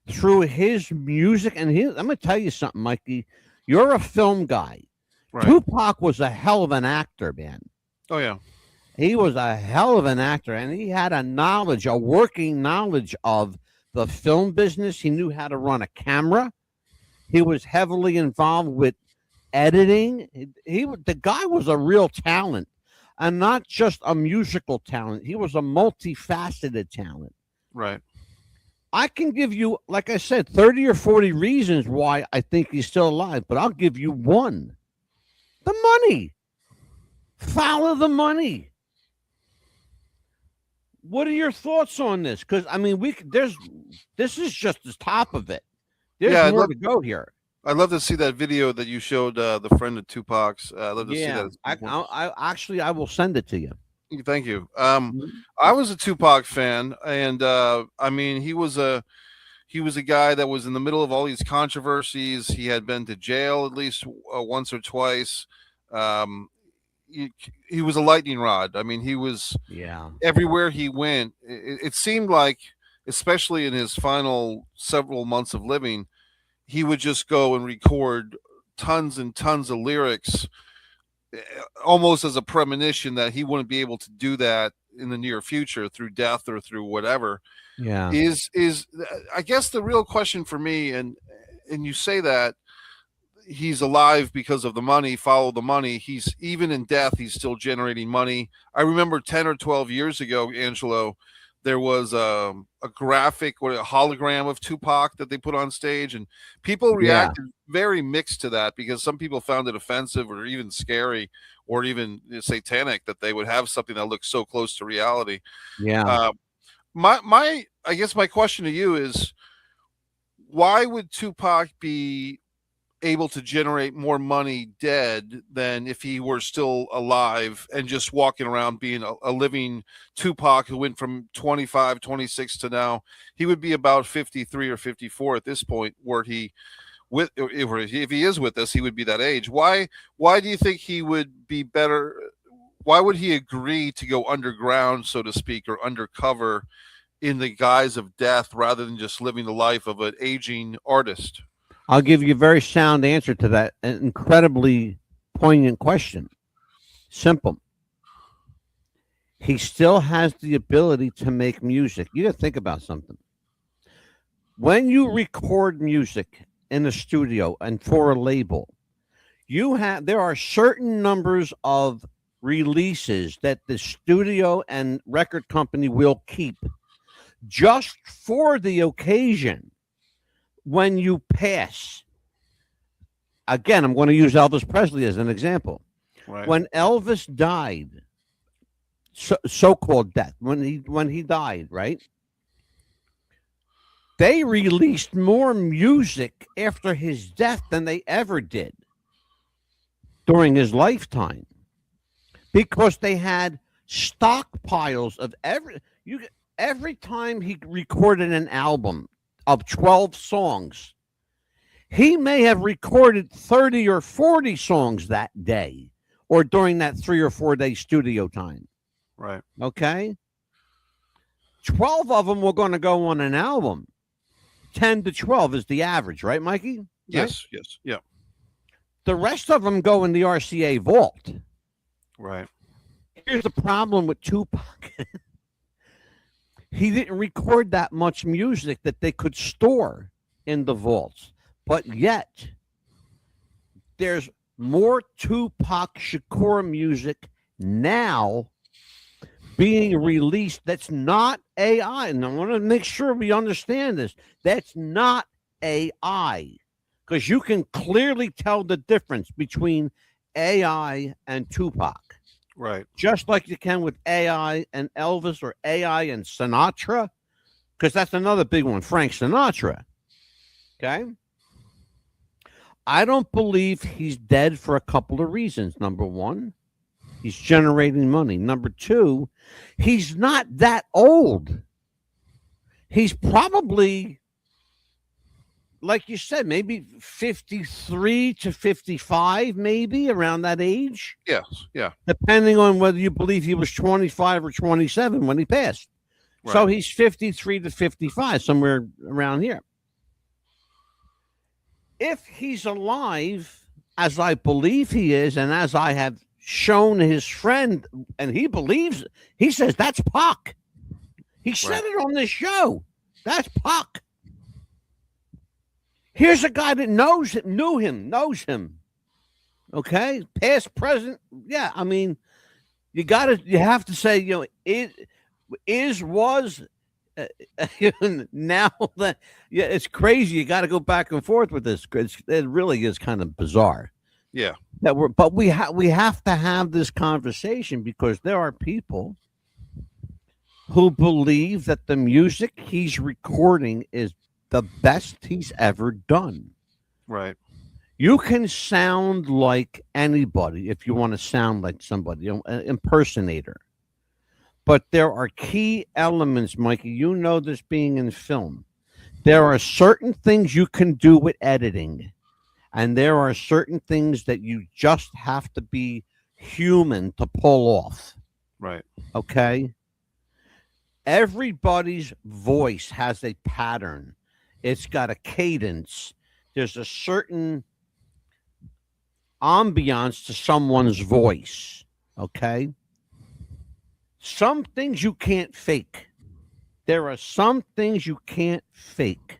through his music. And I'm going to tell you something, Mikey. You're a film guy. Right. Tupac was a hell of an actor, man. Oh yeah. He was a hell of an actor, and he had a working knowledge of the film business. He knew how to run a camera. He was heavily involved with editing. The guy was a real talent, and not just a musical talent. He was a multifaceted talent. Right. I can give you, like I said, 30 or 40 reasons why I think he's still alive, but I'll give you one. The money. Follow the money. What are your thoughts on this? Because I mean, this is just the top of it. There's Yeah, more to go here. I'd love to see that video that you showed the friend of Tupac's. I'd love to see Yeah, that. I will send it to you. Thank you. Mhm. I was a Tupac fan, and I mean, he was a guy that was in the middle of all these controversies. He had been to jail at least once or twice. Um, he was a lightning rod. I mean, he was Yeah, everywhere he went. It seemed like, especially in his final several months of living, he would just go and record tons and tons of lyrics, almost as a premonition that he wouldn't be able to do that in the near future through death or through whatever. yeah, Is I guess the real question for me, and you say that he's alive because of the money, follow the money. He's even in death, he's still generating money. I remember 10 or 12 years ago, Angelo, there was a graphic or a hologram of Tupac that they put on stage, and people reacted very mixed to that because some people found it offensive or even scary or even satanic that they would have something that looked so close to reality. yeah. My I guess my question to you is, why would Tupac be able to generate more money dead than if he were still alive and just walking around being a living Tupac who went from 25, 26 to now? He would be about 53 or 54 at this point, where he with if he is with us, he would be that age. Why do you think he would be better? Why would he agree to go underground, so to speak, or undercover in the guise of death rather than just living the life of an aging artist? I'll give you a very sound answer to that an incredibly poignant question. Simple. He still has the ability to make music. You got to think about something. When you record music in a studio and for a label, there are certain numbers of releases that the studio and record company will keep just for the occasion. When you pass, again, I'm going to use Elvis Presley as an example. Right. When Elvis died, so-called death, when he died, right? They released more music after his death than they ever did during his lifetime, because they had stockpiles of every time he recorded an album of 12 songs, he may have recorded 30 or 40 songs that day or during that 3 or 4 day studio time. Right. Okay. 12 of them were going to go on an album. 10 to 12 is the average, right, Mikey? Yes. Right? Yes. Yeah. The rest of them go in the RCA vault. Right. Here's the problem with Tupac. He didn't record that much music that they could store in the vaults. But yet, there's more Tupac Shakur music now being released that's not AI. And I want to make sure we understand this. That's not AI. Because you can clearly tell the difference between AI and Tupac. Right. Just like you can with AI and Elvis, or AI and Sinatra, because that's another big one, Frank Sinatra. Okay? I don't believe he's dead for a couple of reasons. Number one, he's generating money. Number two, he's not that old. He's probably, like you said, maybe 53 to 55, maybe around that age. Yes. Yeah. Depending on whether you believe he was 25 or 27 when he passed. So Right. he's 53 to 55, somewhere around here. If he's alive, as I believe he is, and as I have shown his friend, and he believes, he says that's Pac. He said Right. it on this show. That's Pac. Here's a guy that knows him. Okay, past, present. Yeah, I mean, you have to say, it was. Now that it's crazy, you got to go back and forth with this. It really is kind of bizarre. Yeah. But we have to have this conversation because there are people who believe that the music he's recording is the best he's ever done. Right. You can sound like anybody if you want to sound like somebody, an impersonator. But there are key elements, Mikey. You know this being in film. There are certain things you can do with editing, and there are certain things that you just have to be human to pull off. Right. Okay? Everybody's voice has a pattern, it's got a cadence. There's a certain ambiance to someone's voice. Okay? Some things you can't fake. There are some things you can't fake.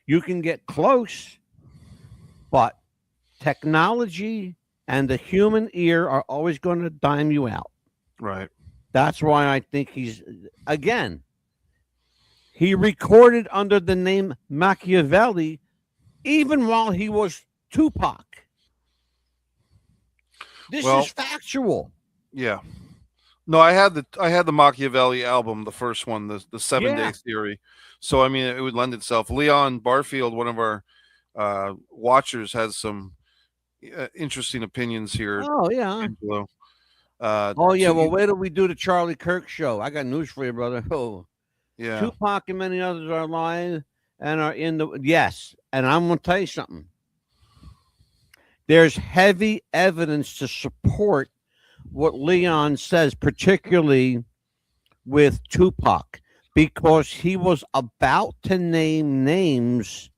You can get close, but technology and the human ear are always going to dime you out. Right. That's why I think he recorded under the name Machiavelli even while he was Tupac. This Well, is factual. Yeah. No, I had the Machiavelli album, the first one, the 7 Day Yeah. Theory. So I mean, it would lend itself. Leon Barfield, one of our watchers, has some interesting opinions here. Oh, yeah. Angelo. Oh, yeah. Well, Two, wait till we do the Charlie Kirk show. I got news for you, brother. Oh, yeah, Tupac and many others are alive and are in the. Yes. And I'm going to tell you something. There's heavy evidence to support what Leon says, particularly with Tupac, because he was about to name names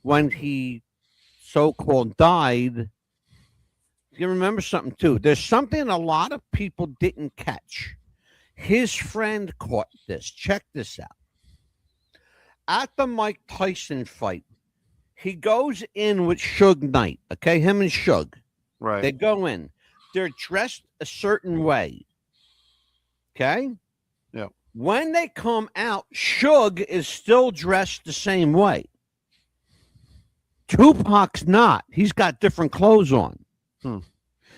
when he so-called died. You remember something too. There's something a lot of people didn't catch. His friend caught this. Check this out. At the Mike Tyson fight, he goes in with Suge Knight. Okay, him and Suge. right, They go in. They're dressed a certain way. Okay? Yeah. When they come out, Suge is still dressed the same way. Tupac's not. He's got different clothes on.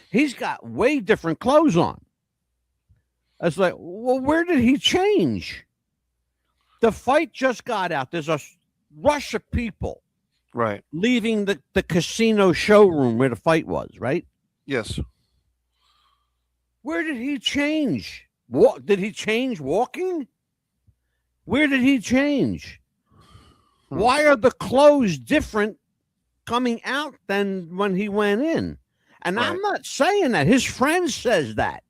He's got way different clothes on. I was like, well, where did he change? The fight just got out. There's a rush of people right, leaving the casino showroom where the fight was, right? yes, Where did he change? Did he change walking? Where did he change? Why are the clothes different coming out than when he went in? And I'm Right. not saying that. His friend says that.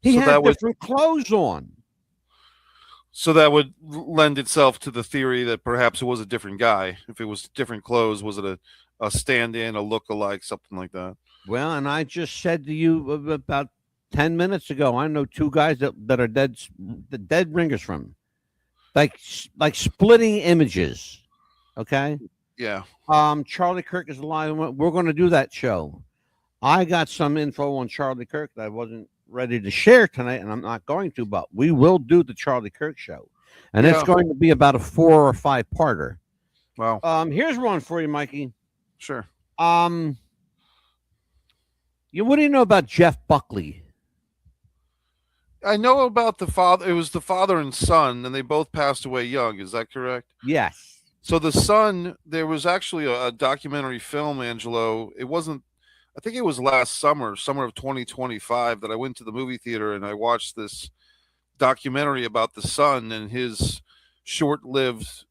He So had that would different clothes on. so that would lend itself to the theory that perhaps it was a different guy. If it was different clothes, was it a stand-in, a look-alike, something like that? Well, and I just said to you about 10 minutes ago, I know two guys that are the dead ringers from, like splitting images. Okay. Yeah, Charlie Kirk is alive. We're going to do that show. I got some info on Charlie Kirk that I wasn't ready to share tonight, and I'm not going to, but we will do the Charlie Kirk show. And it's Yeah. going to be about a 4 or 5 parter. wow, Here's one for you, Mikey. sure. What do you know about Jeff Buckley? I know about the father. It was the father and son, and they both passed away young. Is that correct? Yes. So the son, there was actually a documentary film, Angelo. It wasn't, I think it was last summer of 2025, that I went to the movie theater and I watched this documentary about the son and his short-lived,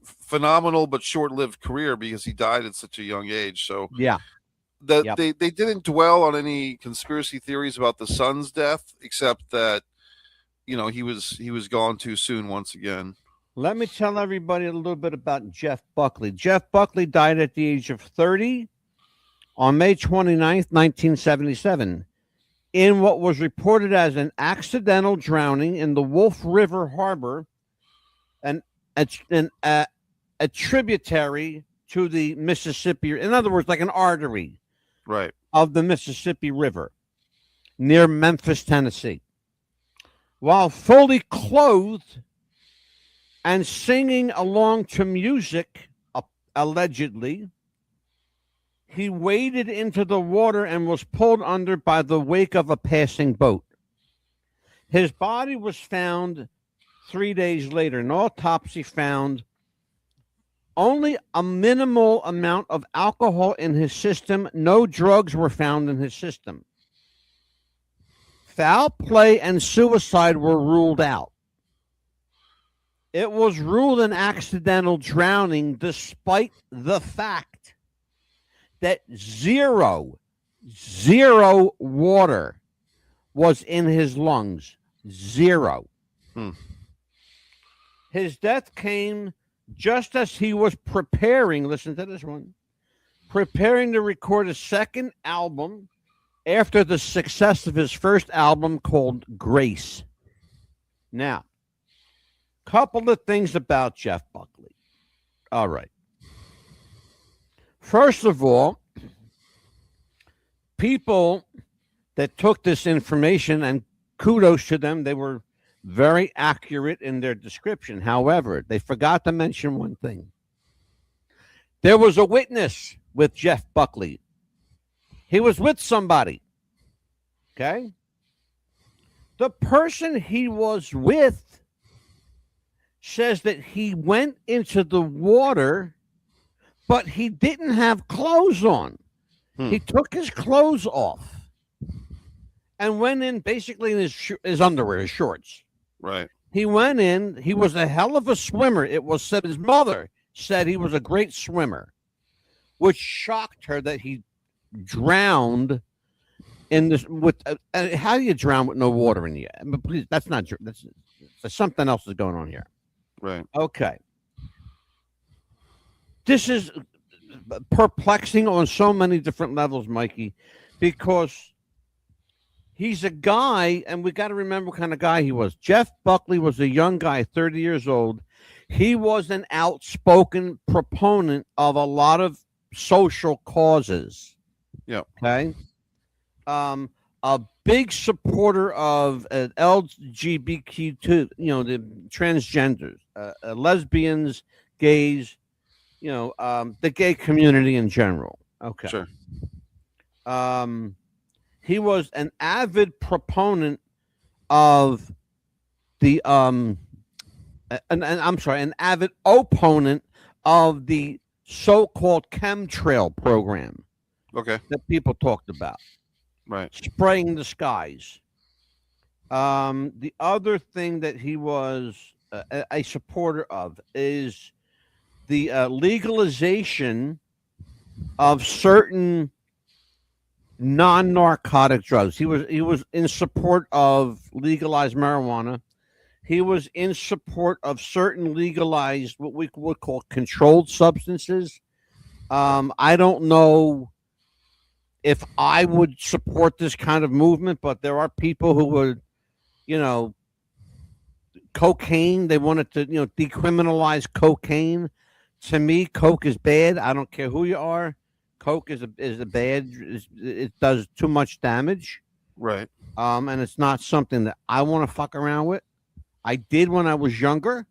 phenomenal but short-lived career, because he died at such a young age. So Yeah. that Yep. they didn't dwell on any conspiracy theories about the son's death, except that he was gone too soon once again. Let me tell everybody a little bit about Jeff Buckley. Jeff Buckley died at the age of 30 on May 29th, 1977, in what was reported as an accidental drowning in the Wolf River Harbor, and a tributary to the Mississippi. In other words, like an artery Right. of the Mississippi River near Memphis, Tennessee. While fully clothed and singing along to music, allegedly, he waded into the water and was pulled under by the wake of a passing boat. His body was found 3 days later. An autopsy found only a minimal amount of alcohol in his system. No drugs were found in his system. Foul play and suicide were ruled out. It was ruled an accidental drowning despite the fact that zero water was in his lungs. Zero. His death came just as he was preparing, listen to this one, preparing to record a second album after the success of his first album called Grace. Now, couple of things about Jeff Buckley. All right. First of all, people that took this information, and kudos to them, they were very accurate in their description. However, they forgot to mention one thing. There was a witness with Jeff Buckley. He was with somebody. Okay? The person he was with says that he went into the water, but he didn't have clothes on. He took his clothes off and went in basically in his underwear, his shorts. Right. He went in. He was a hell of a swimmer. It was said his mother said he was a great swimmer, which shocked her that he drowned in this. With how do you drown with no water in you? But please, that's not true. That's something else is going on here. Right. Okay. This is perplexing on so many different levels, Mikey, because he's a guy, and we got to remember what kind of guy he was. Jeff Buckley was a young guy, 30 years old. He was an outspoken proponent of a lot of social causes. Yeah. Okay. A big supporter of LGBTQ, the transgenders, lesbians, gays, the gay community in general. Okay. Sure. He was an avid proponent of the an avid opponent of the so-called chemtrail program. Okay. That people talked about. Right. Spraying the skies. The other thing that he was a supporter of is the legalization of certain non-narcotic drugs. He was in support of legalized marijuana. He was in support of certain legalized, what we would call controlled substances. I don't know if I would support this kind of movement, but there are people who would, cocaine. They wanted to, decriminalize cocaine. To me, coke is bad. I don't care who you are. Coke is a bad. It does too much damage. Right. And it's not something that I want to fuck around with. I did when I was younger.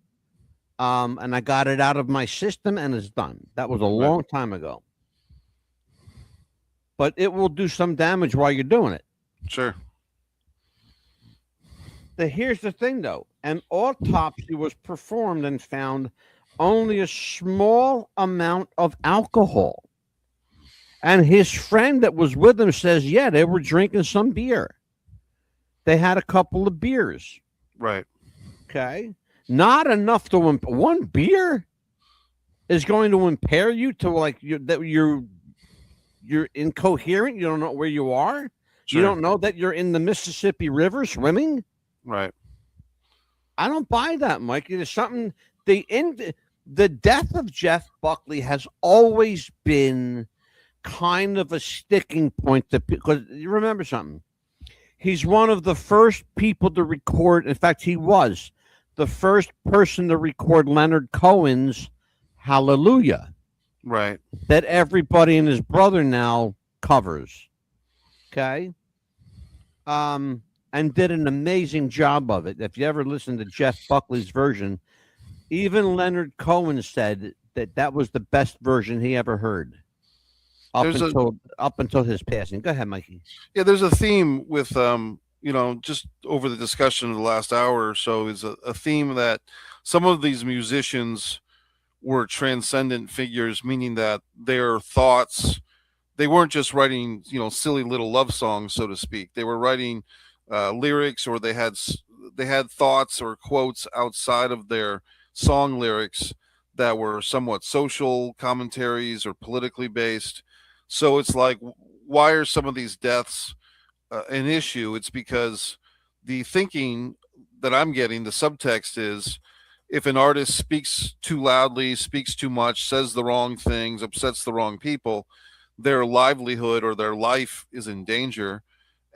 And I got it out of my system, and it's done. That was a long time ago. But it will do some damage while you're doing it. Sure. Here's the thing, though. An autopsy was performed and found only a small amount of alcohol. And his friend that was with him says, yeah, they were drinking some beer. They had a couple of beers. Right. Okay. Not enough to one beer is going to impair you to you're incoherent. You don't know where you are. Sure. You don't know that you're in the Mississippi River swimming. Right. I don't buy that, Mikey. There's something the death of Jeff Buckley has always been kind of a sticking point to because you remember something. He's one of the first people to record. In fact, he was the first person to record Leonard Cohen's "Hallelujah" Right. that everybody and his brother now covers. Okay, and did an amazing job of it. If you ever listen to Jeff Buckley's version, even Leonard Cohen said that that was the best version he ever heard There's a up until his passing. Go ahead, Mikey. Yeah, there's a theme with just over the discussion of the last hour or so is a theme that some of these musicians were transcendent figures, meaning that their thoughts, they weren't just writing, silly little love songs, so to speak. They were writing lyrics, or they had thoughts or quotes outside of their song lyrics that were somewhat social commentaries or politically based. So it's like, why are some of these deaths an issue? It's because the thinking that I'm getting, the subtext is, if an artist speaks too loudly, speaks too much, says the wrong things, upsets the wrong people, their livelihood or their life is in danger.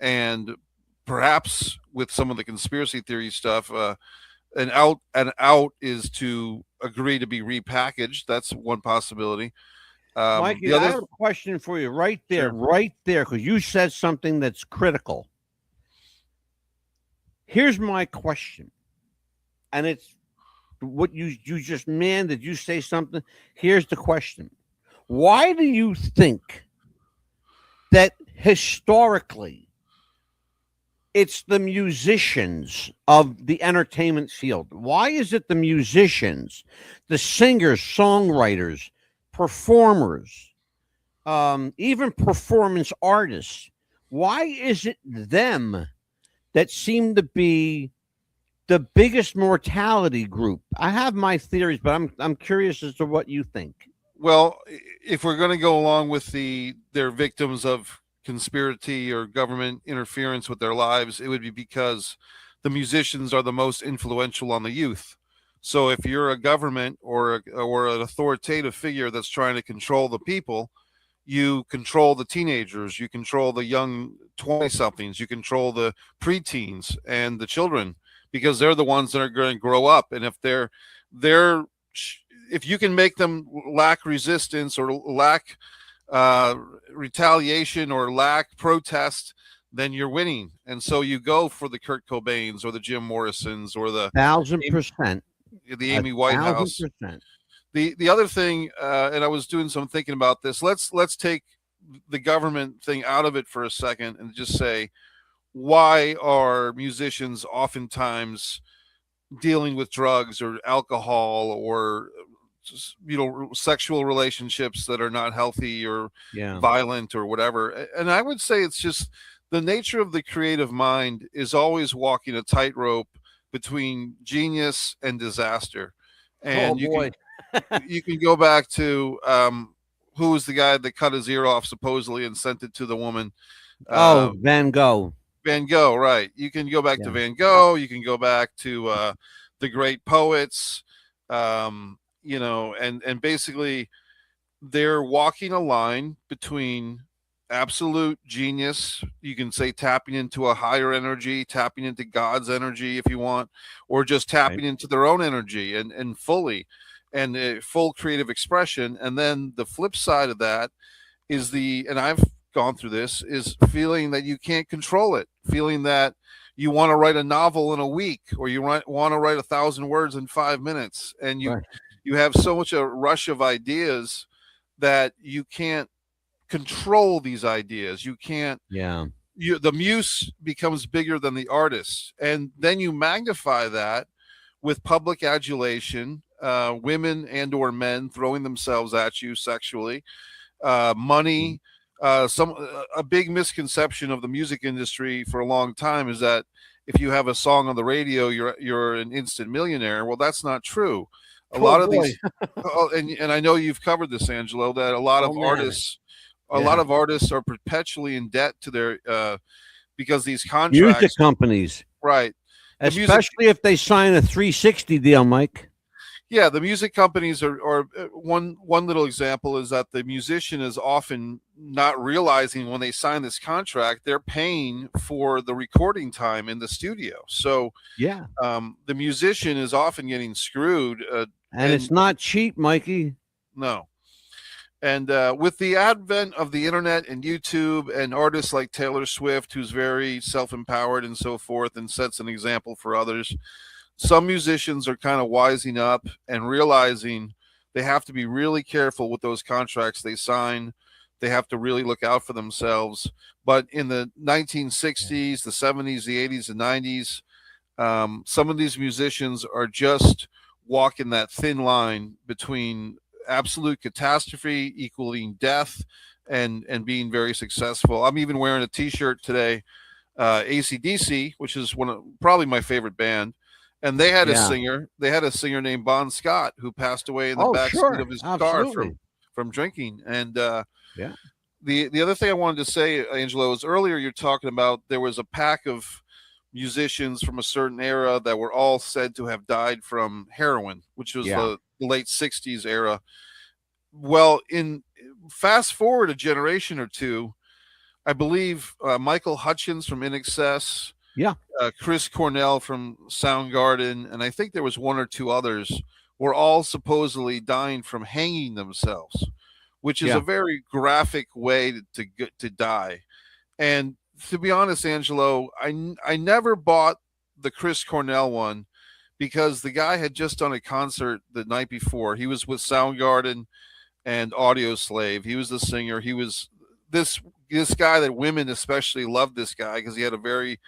And perhaps with some of the conspiracy theory stuff, an out is to agree to be repackaged. That's one possibility. Mikey, The I other, have a question for you sure. right there, because you said something that's critical. Here's my question, and it's what you just man. Did you say something? Here's the question: why do you think that historically it's the musicians of the entertainment field? Why is it the musicians, the singers, songwriters, performers, even performance artists? Why is it them that seem to be the biggest mortality group? I have my theories, but I'm curious as to what you think. Well, if we're going to go along with they're victims of conspiracy or government interference with their lives, it would be because the musicians are the most influential on the youth. So if you're a government or an authoritative figure that's trying to control the people, you control the teenagers, you control the young 20 somethings, you control the preteens and the children, because they're the ones that are going to grow up. And if they're if you can make them lack resistance or lack retaliation or lack protest, then you're winning. And so you go for the Kurt Cobains or the Jim Morrisons or the 1,000%. the Amy Whitehouse. 1,000%. The other thing, and I was doing some thinking about this. Let's take the government thing out of it for a second and just say, why are musicians oftentimes dealing with drugs or alcohol or sexual relationships that are not healthy or Yeah. violent or whatever? And I would say it's just the nature of the creative mind is always walking a tightrope between genius and disaster. And Oh boy. you can go back to who was the guy that cut his ear off supposedly and sent it to the woman. Oh, Van Gogh. Van Gogh, right? You can go back to Yeah. Van Gogh. You can go back to the great poets. And basically they're walking a line between absolute genius, you can say tapping into a higher energy, tapping into God's energy if you want, or just tapping Right. into their own energy and fully and full creative expression. And then the flip side of that is and I've gone through this, is feeling that you can't control it, feeling that you want to write a novel in a week, or you want to write 1,000 words in 5 minutes, and Right. you have so much a rush of ideas that you can't control these ideas. You can't. Yeah. The muse becomes bigger than the artist, and then you magnify that with public adulation, women and or men throwing themselves at you sexually, money. A big misconception of the music industry for a long time is that if you have a song on the radio, you're an instant millionaire. Well, that's not true. A Oh lot of boy. these, and I know you've covered this, Angelo, that a lot Oh of man. artists, Yeah. are perpetually in debt to their because these Music contracts, companies. right? the music Especially if they sign a 360 deal, Mike. Yeah, the music companies are one little example is that the musician is often not realizing when they sign this contract they're paying for the recording time in the studio. So Yeah. the musician is often getting screwed. And it's And not cheap, Mikey. no, and with the advent of the internet and YouTube and artists like Taylor Swift, who's very self-empowered and so forth, and sets an example for others, some musicians are kind of wising up and realizing they have to be really careful with those contracts they sign. They have to really look out for themselves. But in the 1960s, the 70s, the 80s, the 90s, some of these musicians are just walking that thin line between absolute catastrophe equaling death and being very successful. I'm even wearing a T-shirt today, AC/DC, which is one of probably my favorite band, and they had a Yeah. singer. They had a singer named Bon Scott who passed away in the Oh, back seat of sure. his car Absolutely. from drinking. And Yeah. the other thing I wanted to say, Angelo, is earlier you're talking about there was a pack of musicians from a certain era that were all said to have died from heroin, which was Yeah. the late 60s era. Well, in fast forward a generation or two, I believe Michael Hutchins from In Excess, Yeah. Chris Cornell from Soundgarden, and I think there was one or two others, were all supposedly dying from hanging themselves, which is a Yeah. very graphic way to die. And to be honest, Angelo, I never bought the Chris Cornell one because the guy had just done a concert the night before. He was with Soundgarden and Audio Slave. He was the singer. He was this guy that women especially loved this guy because he had a very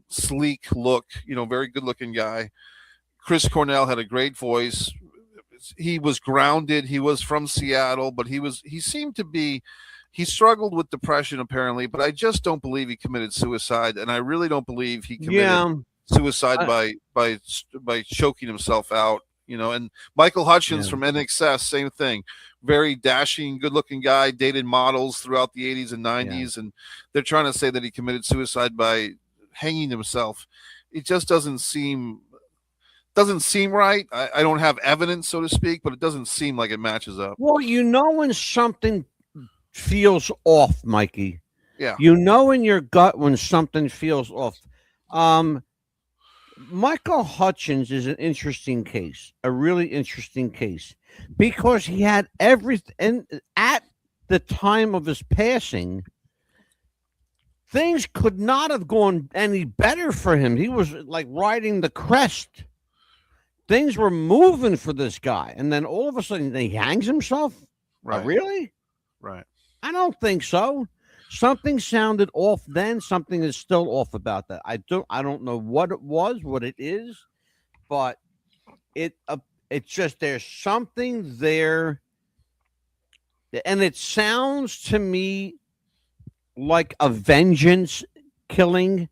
sleek look, very good looking guy. Chris Cornell had a great voice. He was grounded. He was from Seattle, but he seemed to be he struggled with depression apparently, but I just don't believe he committed suicide, and I really don't believe he committed Yeah. suicide I, by choking himself out. And Michael Hutchins yeah. from NXS, same thing. Very dashing, good-looking guy, dated models throughout the 80s and Yeah. 90s, and they're trying to say that he committed suicide by hanging himself. It just doesn't seem right. I don't have evidence, so to speak, but it doesn't seem like it matches up. Well, when something feels off, Mikey. Yeah, You know in your gut when something feels off. Um, Michael Hutchins is an interesting case, a really interesting case, because he had everything. And at the time of his passing, things could not have gone any better for him. He was like riding the crest. Things were moving for this guy, and then all of a sudden he hangs himself. right, Really? right. I don't think so. Something sounded off then. Something is still off about that. I don't know what it was, what it is, but it's just there's something there, and it sounds to me like a vengeance killing.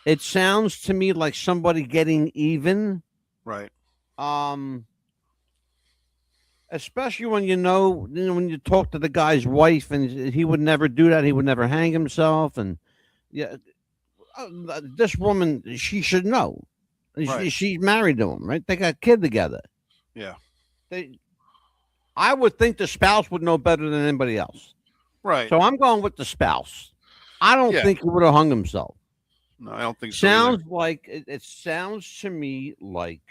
It sounds to me like somebody getting even. Right. Um, Especially when when you talk to the guy's wife, and he would never do that. He would never hang himself, and yeah, this woman, she should know. Right. She's married to him, right? They got a kid together. Yeah. They, I would think the spouse would know better than anybody else. Right. So I'm going with the spouse. I don't Yeah. think he would have hung himself. No, I don't think so either. Sounds like it sounds to me like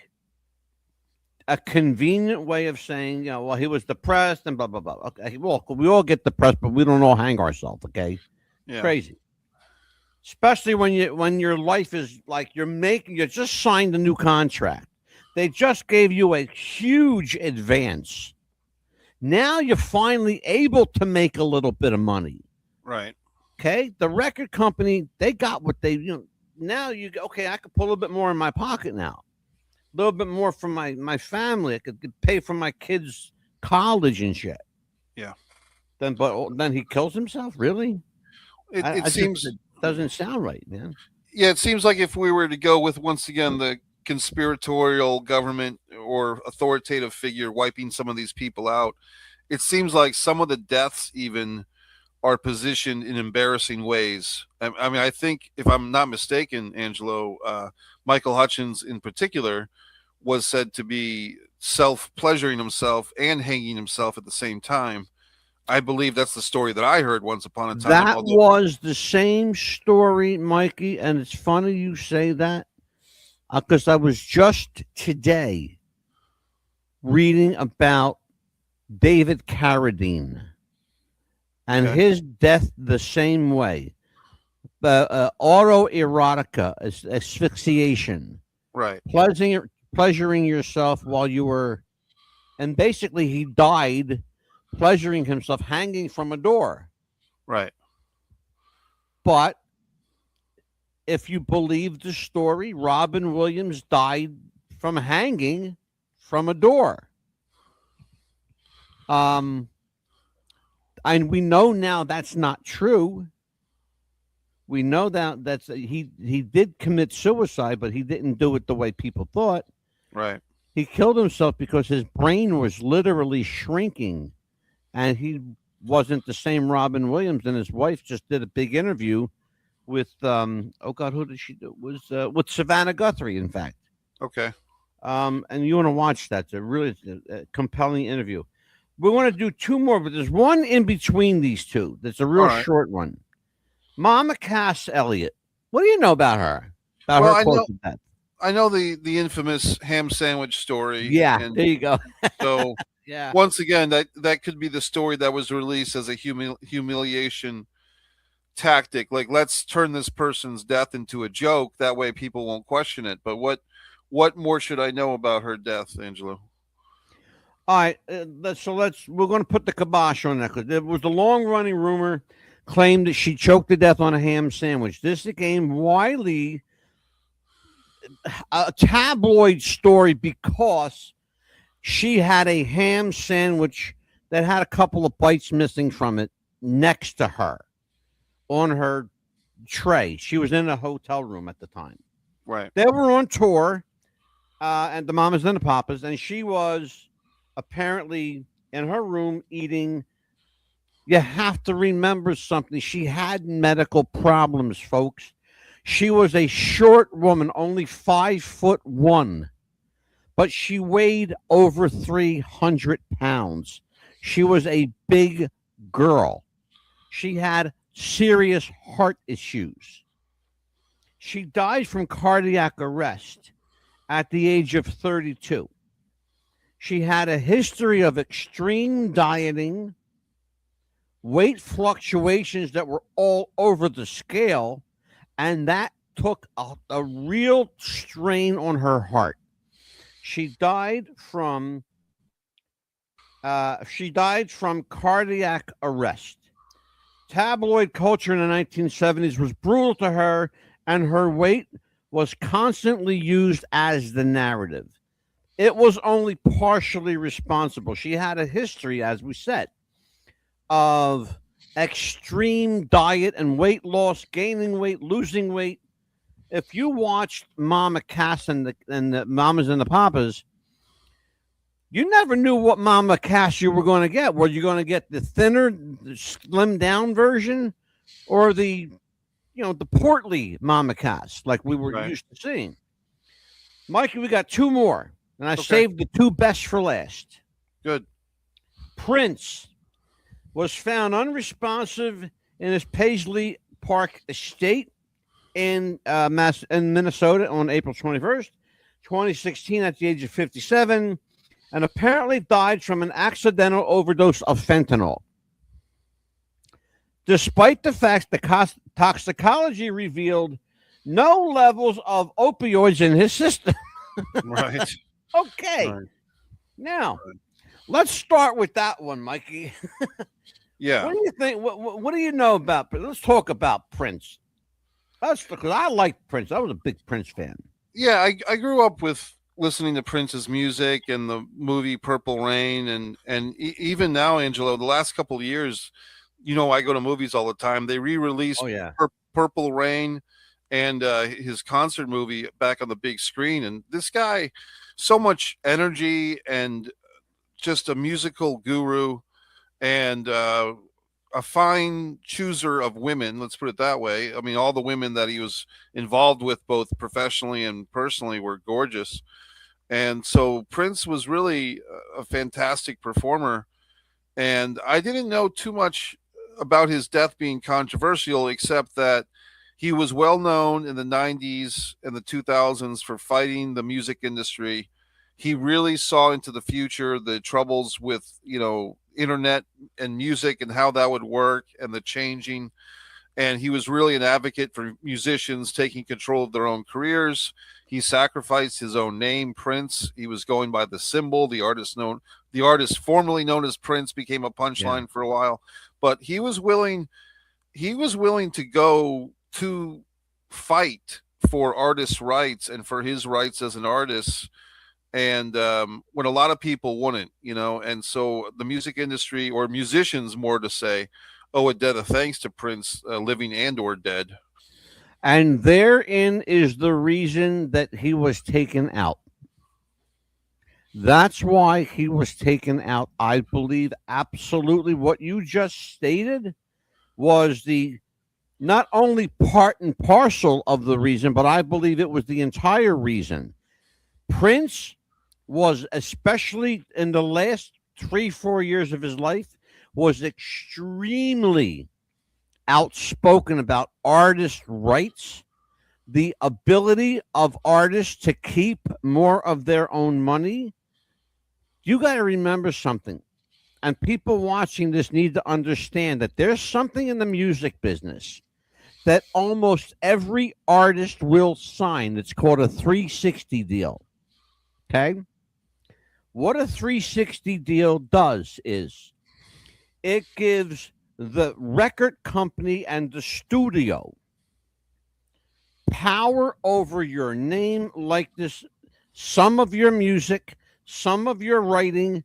a convenient way of saying, well, he was depressed and blah blah blah. Okay, well, we all get depressed, but we don't all hang ourselves. Okay, Yeah. crazy. Especially when your life is like you just signed a new contract. They just gave you a huge advance. Now you're finally able to make a little bit of money. Right. Okay, the record company, they got what they now you go, okay, I could pull a little bit more in my pocket now. A little bit more from my family. I could pay for my kids' college and shit. Yeah. Then he kills himself? Really? It seems it doesn't sound right, man. Yeah, it seems like if we were to go with once again the conspiratorial government or authoritative figure wiping some of these people out, it seems like some of the deaths even are positioned in embarrassing ways. I mean, I think, if I'm not mistaken, Angelo, Michael Hutchins in particular was said to be self-pleasuring himself and hanging himself at the same time. I believe that's the story that I heard once upon a time. That Although, was the same story, Mikey, and it's funny you say that because I was just today reading about David Carradine and okay, his death the same way. Autoerotica, asphyxiation, right, pleasuring yourself while you were, and basically he died pleasuring himself hanging from a door. right, But if you believe the story, Robin Williams died from hanging from a door. Um, and we know now that's not true. We know that he did commit suicide, but he didn't do it the way people thought. right. He killed himself because his brain was literally shrinking, and he wasn't the same Robin Williams. And his wife just did a big interview with oh god, who did she do? It was with Savannah Guthrie, in fact. Okay, And you want to watch that? It's a really compelling interview. We want to do two more, but there's one in between these two. That's a all real right. short one. Mama Cass Elliott. What do you know about her? About Well, her close to death? I know the infamous ham sandwich story, Yeah, and there you go. so Yeah. once again, that could be the story that was released as a humiliation tactic. Like, let's turn this person's death into a joke. That way, people won't question it. But what more should I know about her death, Angelo? All right. We're going to put the kibosh on that because there was a long running rumor claimed that she choked to death on a ham sandwich. This became widely a tabloid story because she had a ham sandwich that had a couple of bites missing from it next to her on her tray. She was in a hotel room at the time. Right. They were on tour, and the Mamas and the Papas, and she was apparently in her room eating. You have to remember something. She had medical problems, folks. She was a short woman, only 5'1", but she weighed over 300 pounds. She was a big girl. She had serious heart issues. She died from cardiac arrest at the age of 32. She had a history of extreme dieting, weight fluctuations that were all over the scale, and that took a real strain on her heart. She died from cardiac arrest. Tabloid culture in the 1970s was brutal to her, and her weight was constantly used as the narrative. It was only partially responsible. She had a history, as we said, of extreme diet and weight loss, gaining weight, losing weight. If you watched Mama Cass and the Mamas and the Papas, you never knew what Mama Cass you were going to get. Were you going to get the thinner, the slimmed down version, or the portly Mama Cass like we were used to seeing? Mikey, we got two more, and I saved the two best for last. Good. Prince was found unresponsive in his Paisley Park estate in Minnesota on April 21st, 2016, at the age of 57, and apparently died from an accidental overdose of fentanyl. Despite the fact the toxicology revealed no levels of opioids in his system. Right. Okay. Right. Now, let's start with that one, Mikey. Yeah. What do you think? What do you know about? Let's talk about Prince. Because I like Prince. I was a big Prince fan. Yeah, I grew up with listening to Prince's music and the movie Purple Rain, and even now, Angelo, the last couple of years, I go to movies all the time. They re-released Purple Rain and his concert movie back on the big screen, and this guy, so much energy and just a musical guru, and a fine chooser of women. Let's put it that way. I mean, all the women that he was involved with, both professionally and personally, were gorgeous. And so Prince was really a fantastic performer. And I didn't know too much about his death being controversial, except that he was well known in the 90s and the 2000s for fighting the music industry. He really saw into the future, the troubles with, internet and music and how that would work and the changing. And he was really an advocate for musicians taking control of their own careers. He sacrificed his own name, Prince. He was going by the symbol. The artist formerly known as Prince became a punchline for a while. But he was willing to go to fight for artists' rights and for his rights as an artist. And when a lot of people wouldn't, and so the music industry, or musicians more to say, owe a debt of thanks to Prince, living and or dead. And therein is the reason that he was taken out. That's why he was taken out. I believe absolutely what you just stated was the not only part and parcel of the reason, but I believe it was the entire reason. Prince was, especially in the last 3-4 years of his life, was extremely outspoken about artist rights, the ability of artists to keep more of their own money. You got to remember something, and people watching this need to understand that there's something in the music business that almost every artist will sign. It's called a 360 deal. Okay? What a 360 deal does is it gives the record company and the studio power over your name, likeness, some of your music, some of your writing.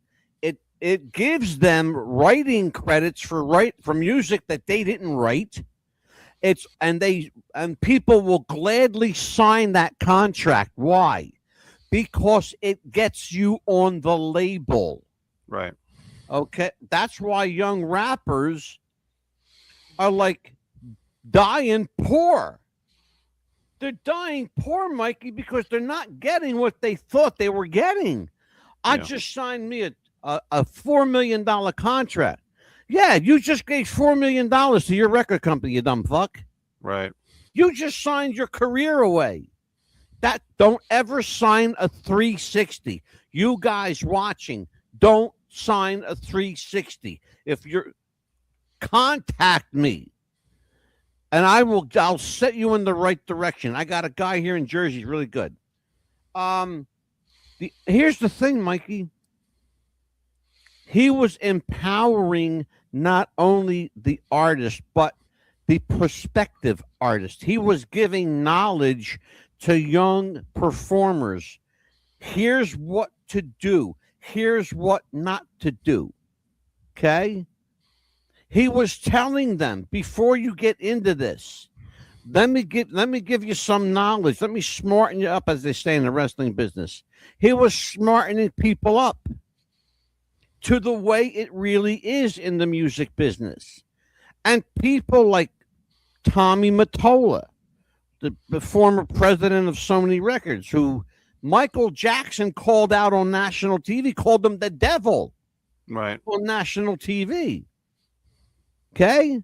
It gives them writing credits for music that they didn't write. And people will gladly sign that contract. Why? Because it gets you on the label. Right. Okay. That's why young rappers are like dying poor. They're dying poor, Mikey, because they're not getting what they thought they were getting. I just signed me a $4 million contract. Yeah, you just gave $4 million to your record company, you dumb fuck. Right. You just signed your career away. Don't ever sign a 360. You guys watching, don't sign a 360. If you're contact me and I'll set you in the right direction. I got a guy here in Jersey, really good. Here's the thing, Mikey. He was empowering not only the artist, but the prospective artist. He was giving knowledge to young performers. Here's what to do. Here's what not to do. Okay? He was telling them, before you get into this, let me give you some knowledge. Let me smarten you up, as they say in the wrestling business. He was smartening people up to the way it really is in the music business. And people like Tommy Mottola, the former president of Sony Records, who Michael Jackson called out on national TV, called him the devil. Right. On national TV. Okay?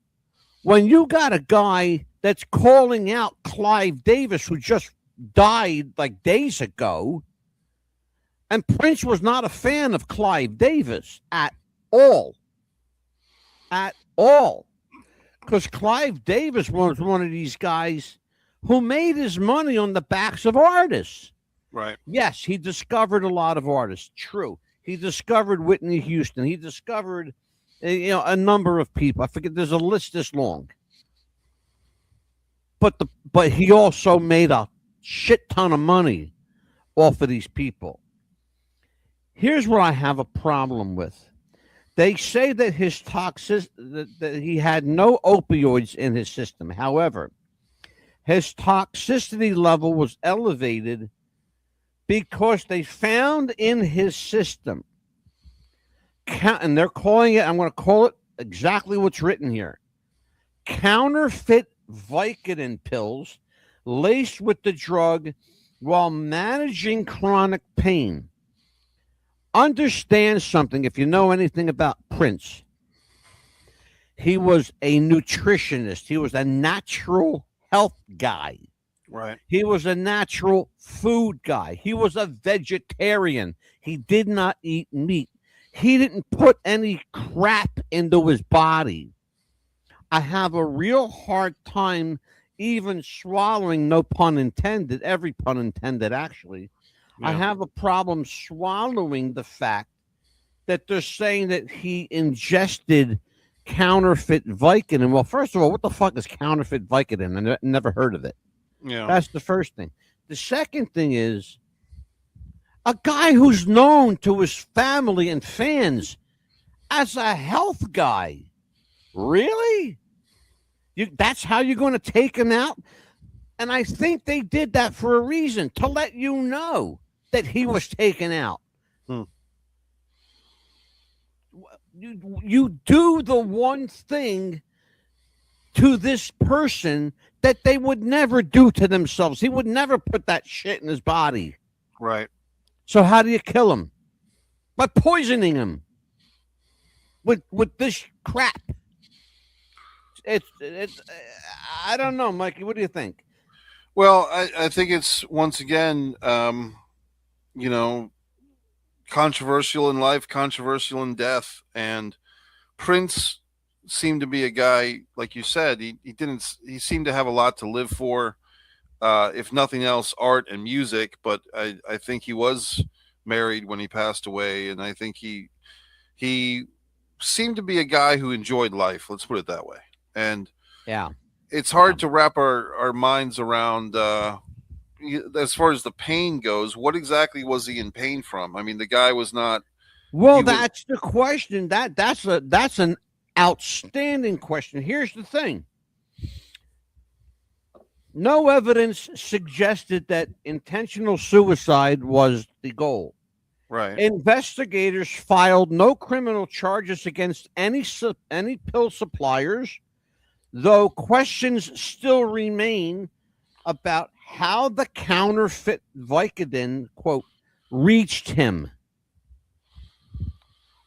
When you got a guy that's calling out Clive Davis, who just died like days ago, and Prince was not a fan of Clive Davis at all. At all. Because Clive Davis was one of these guys who made his money on the backs of artists. Right. Yes, he discovered a lot of artists. True. He discovered Whitney Houston. He discovered, a number of people. I forget. There's a list this long. But he also made a shit ton of money off of these people. Here's what I have a problem with. They say that his that he had no opioids in his system. However, his toxicity level was elevated because they found in his system, and they're calling it, I'm going to call it exactly what's written here. Counterfeit Vicodin pills laced with the drug while managing chronic pain. Understand something if you know anything about Prince. He was a nutritionist, he was a natural health guy. Right. He was a natural food guy. He was a vegetarian. He did not eat meat. He didn't put any crap into his body. I have a real hard time even swallowing, no pun intended, every pun intended, actually. I Yeah. have a problem swallowing the fact that they're saying that he ingested counterfeit Vicodin. Well, first of all, what the fuck is counterfeit Vicodin? Never heard of it. Yeah. That's the first thing. The second thing is a guy who's known to his family and fans as a health guy. Really? That's how you're going to take him out? And I think they did that for a reason, to let you know that he was taken out. Hmm. You do the one thing to this person that they would never do to themselves. He would never put that shit in his body. Right. So how do you kill him? By poisoning him with this crap. It's I don't know, Mikey. What do you think? Well, I think it's once again, you know, controversial in life, controversial in death, and Prince seemed to be a guy, like you said, he seemed to have a lot to live for. If nothing else, art and music. But I think he was married when he passed away, and I think he seemed to be a guy who enjoyed life. Let's put it that way. And Yeah. it's hard to wrap our minds around as far as the pain goes. What exactly was he in pain from? I mean, the guy was not. Well, Was, that's the question. That's an outstanding question. Here's the thing. No evidence suggested that intentional suicide was the goal. right. Investigators filed no criminal charges against any pill suppliers, though questions still remain about how the counterfeit Vicodin, quote, reached him.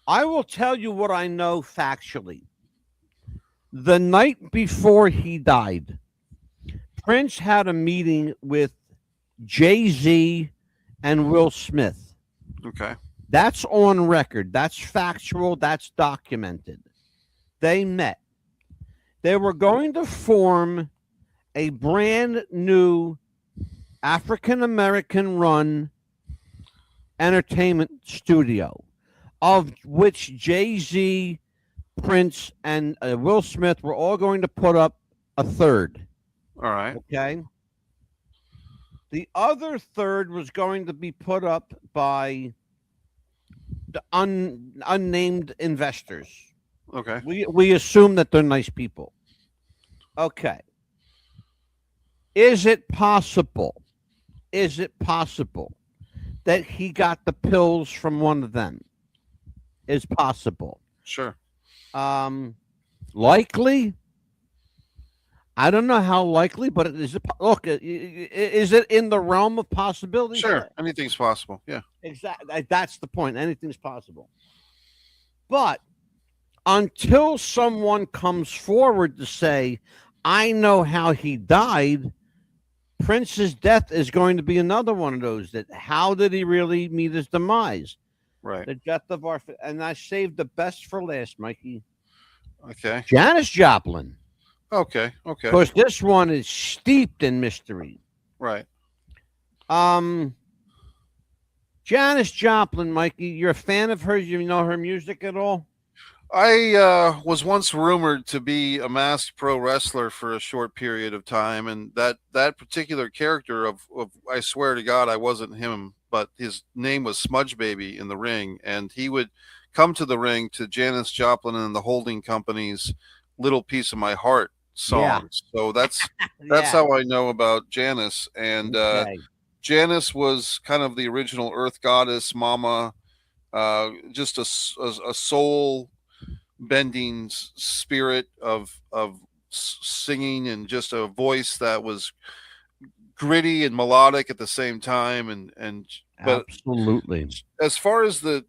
I will tell you what I know factually. The night before he died, Prince had a meeting with Jay-Z and Will Smith. Okay. That's on record. That's factual. That's documented. They met. They were going to form a brand new African American run entertainment studio, of which Jay-Z, Prince, and Will Smith were all going to put up a third. All right. Okay. The other third was going to be put up by the unnamed investors. Okay. We assume that they're nice people. Okay. Is it possible? Is it possible that he got the pills from one of them? Is possible. Sure. Likely. I don't know how likely, but is it? Look, is it in the realm of possibility? Sure. Anything's possible. Yeah. Exactly. That's the point. Anything's possible. But until someone comes forward to say, I know how he died, Prince's death is going to be another one of those. That how did he really meet his demise? Right. The death of our, and I saved the best for last, Mikey. Okay. Janis Joplin. Okay. Okay. Of course, this one is steeped in mystery. Right. Janis Joplin, Mikey, you're a fan of hers? You know her music at all? I was once rumored to be a masked pro wrestler for a short period of time, and that particular character of I swear to God I wasn't him, but his name was Smudge Baby in the ring, and he would come to the ring to Janis Joplin and the Holding Company's "Little Piece of My Heart" songs. Yeah. So that's how I know about Janis, and Okay. Janis was kind of the original Earth Goddess, Mama, just a soul bending spirit of singing, and just a voice that was gritty and melodic at the same time. And but Absolutely. as far as the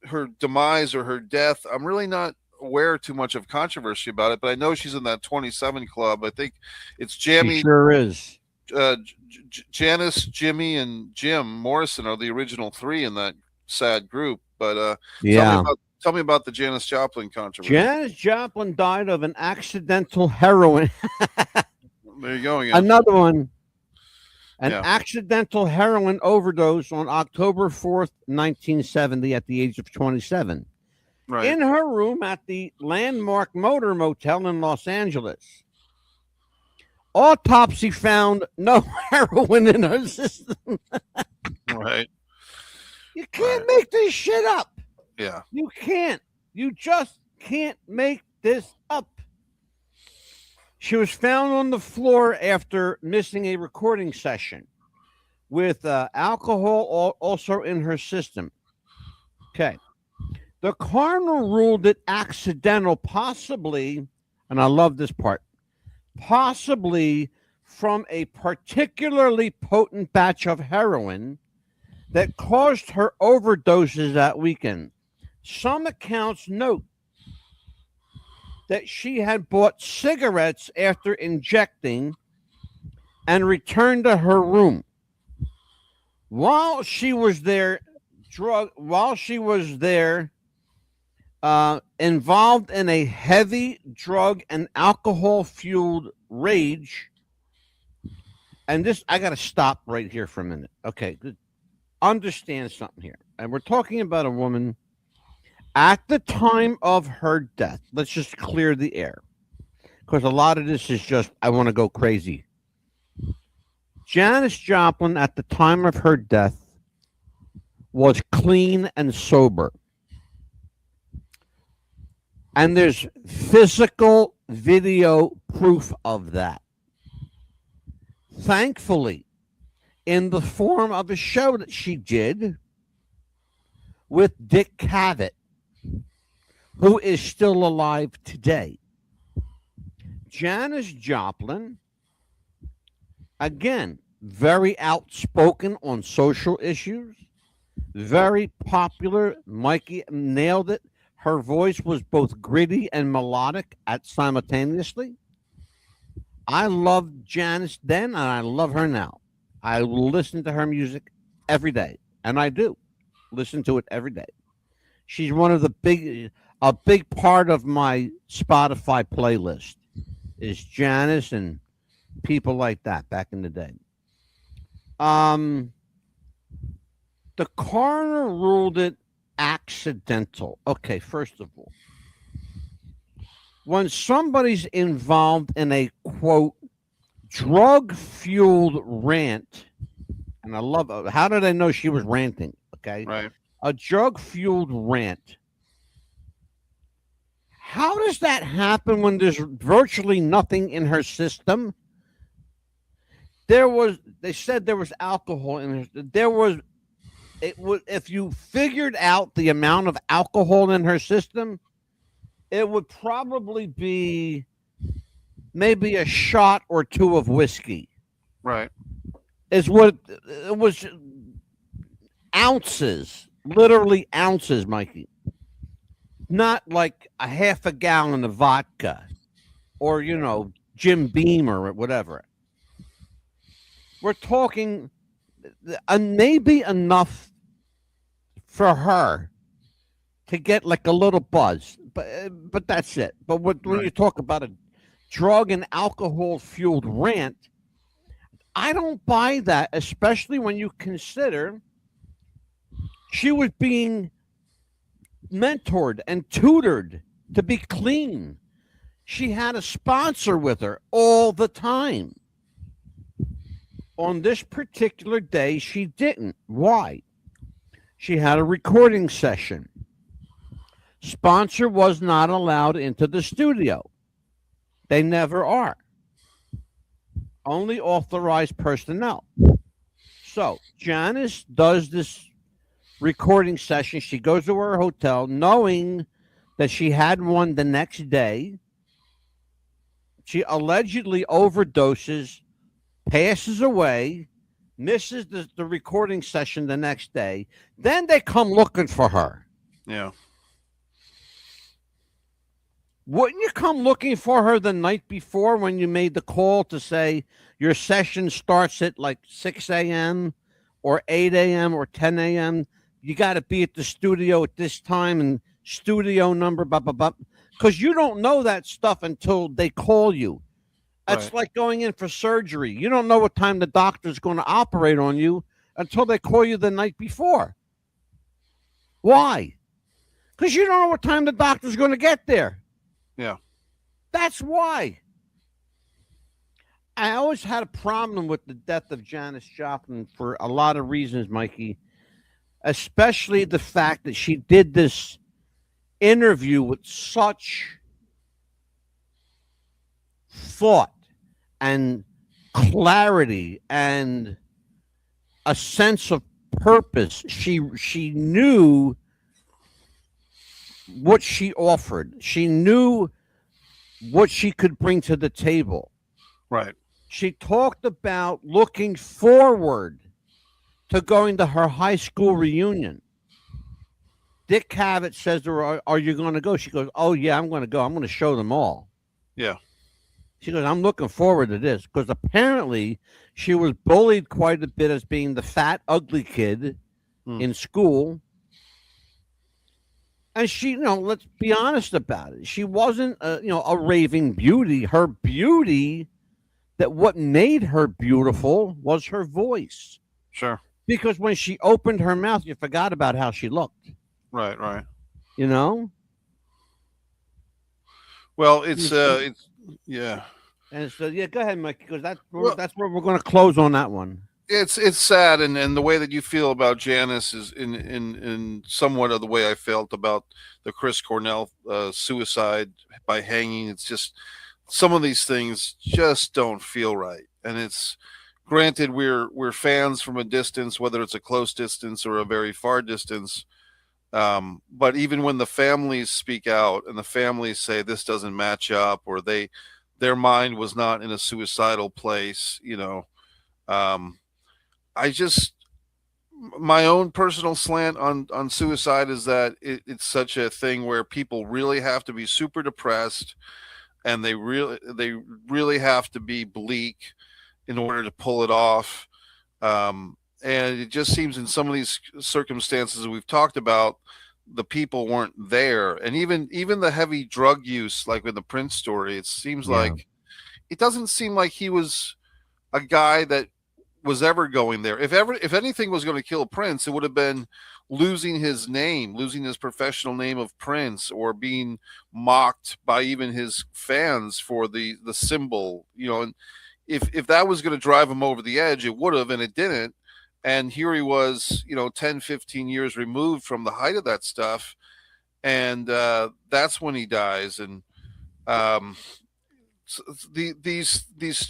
her demise or her death, I'm really not aware too much of controversy about it. But I know she's in that 27 club. I think it's She Jamie, sure is. Janice, Jimmy, and Jim Morrison are the original three in that sad group. But Yeah. tell me about the Janis Joplin controversy. Janis Joplin died of an accidental heroin. There you go again. Another one. An Yeah. accidental heroin overdose on October 4th, 1970, at the age of 27. Right. In her room at the Landmark Motor Motel in Los Angeles. Autopsy found no heroin in her system. Right. You can't make this shit up. Yeah. You can't. You just can't make this up. She was found on the floor after missing a recording session with alcohol also in her system. Okay. The coroner ruled it accidental, possibly, and I love this part, possibly from a particularly potent batch of heroin that caused her overdoses that weekend. Some accounts note that she had bought cigarettes after injecting and returned to her room. While she was there, involved in a heavy drug and alcohol fueled rage. And this, I got to stop right here for a minute. Okay, good. Understand something here. And we're talking about a woman at the time of her death. Let's just clear the air, because a lot of this is just, I want to go crazy. Janis Joplin, at the time of her death, was clean and sober. And there's physical video proof of that. Thankfully, in the form of a show that she did with Dick Cavett, who is still alive today. Janis Joplin, again, very outspoken on social issues, very popular. Mikey nailed it. Her voice was both gritty and melodic simultaneously. I loved Janis then, and I love her now. I listen to her music every day, and I do listen to it every day. She's one of a big part of my Spotify playlist is Janis and people like that back in the day. The coroner ruled it accidental. Okay, first of all, when somebody's involved in a, quote, drug-fueled rant, and I love, how did I know she was ranting? Okay. Right. A drug-fueled rant. How does that happen when there's virtually nothing in her system? They said there was alcohol in her. If you figured out the amount of alcohol in her system, it would probably be maybe a shot or two of whiskey. Right. Is what it was. Ounces, literally ounces, Mikey. Not like a half a gallon of vodka or, Jim Beam or whatever. We're talking maybe enough for her to get like a little buzz, but that's it. But when you talk about a drug and alcohol fueled rant, I don't buy that, especially when you consider she was being mentored and tutored to be clean. She had a sponsor with her all the time. On this particular day, she didn't. Why? She had a recording session. Sponsor was not allowed into the studio. They never are. Only authorized personnel. So Janis does this recording session. She goes to her hotel knowing that she had one the next day. She allegedly overdoses, passes away, misses the recording session the next day. Then they come looking for her. Yeah. Wouldn't you come looking for her the night before when you made the call to say your session starts at like 6 a.m. or 8 a.m. or 10 a.m.? You got to be at the studio at this time and studio number, blah, blah, blah. Because you don't know that stuff until they call you. It's Right. like going in for surgery. You don't know what time the doctor's going to operate on you until they call you the night before. Why? Because you don't know what time the doctor's going to get there. Yeah. That's why. I always had a problem with the death of Janis Joplin for a lot of reasons, Mikey, especially the fact that she did this interview with such thought and clarity and a sense of purpose. She knew what she offered. She knew what she could bring to the table. Right. She talked about looking forward to going to her high school reunion. Dick Cavett says to her, "Are you going to go?" She goes, "Oh, yeah, I'm going to go. I'm going to show them all." Yeah. She goes, "I'm looking forward to this," because apparently she was bullied quite a bit as being the fat, ugly kid in school. And she, let's be honest about it. She wasn't, a raving beauty. Her beauty, that what made her beautiful was her voice. Sure. Because when she opened her mouth, you forgot about how she looked. Right. Right. You know? Well, it's yeah. And so, yeah, go ahead, Mike, because that's Well- where we're going to close on that one. It's sad, and the way that you feel about Janis is in somewhat of the way I felt about the Chris Cornell suicide by hanging. It's just some of these things just don't feel right, and it's granted we're fans from a distance, whether it's a close distance or a very far distance. But even when the families speak out and the families say this doesn't match up, or their mind was not in a suicidal place, my own personal slant on suicide is that it's such a thing where people really have to be super depressed, and they really have to be bleak in order to pull it off. And it just seems in some of these circumstances that we've talked about, the people weren't there. And even the heavy drug use, like with the Prince story, it seems like it doesn't seem like he was a guy that was ever going there. If anything was going to kill Prince, it would have been losing his name, losing his professional name of Prince, or being mocked by even his fans for the symbol, and if that was going to drive him over the edge, it would have, and it didn't. And here he was, 10, 15 years removed from the height of that stuff. And that's when he dies. And these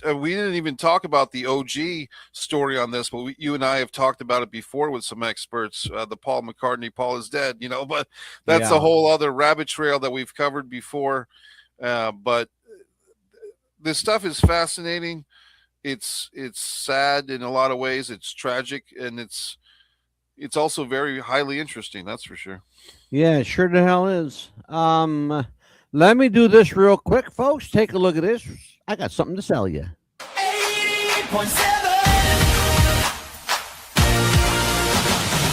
we didn't even talk about the OG story on this, but you and I have talked about it before with some experts. The Paul McCartney, Paul is dead, but that's a whole other rabbit trail that we've covered before. But this stuff is fascinating. It's sad in a lot of ways. It's tragic, and it's also very highly interesting. That's for sure. Yeah, it sure the hell is. Let me do this real quick, folks. Take a look at this. I got something to sell you. 88.7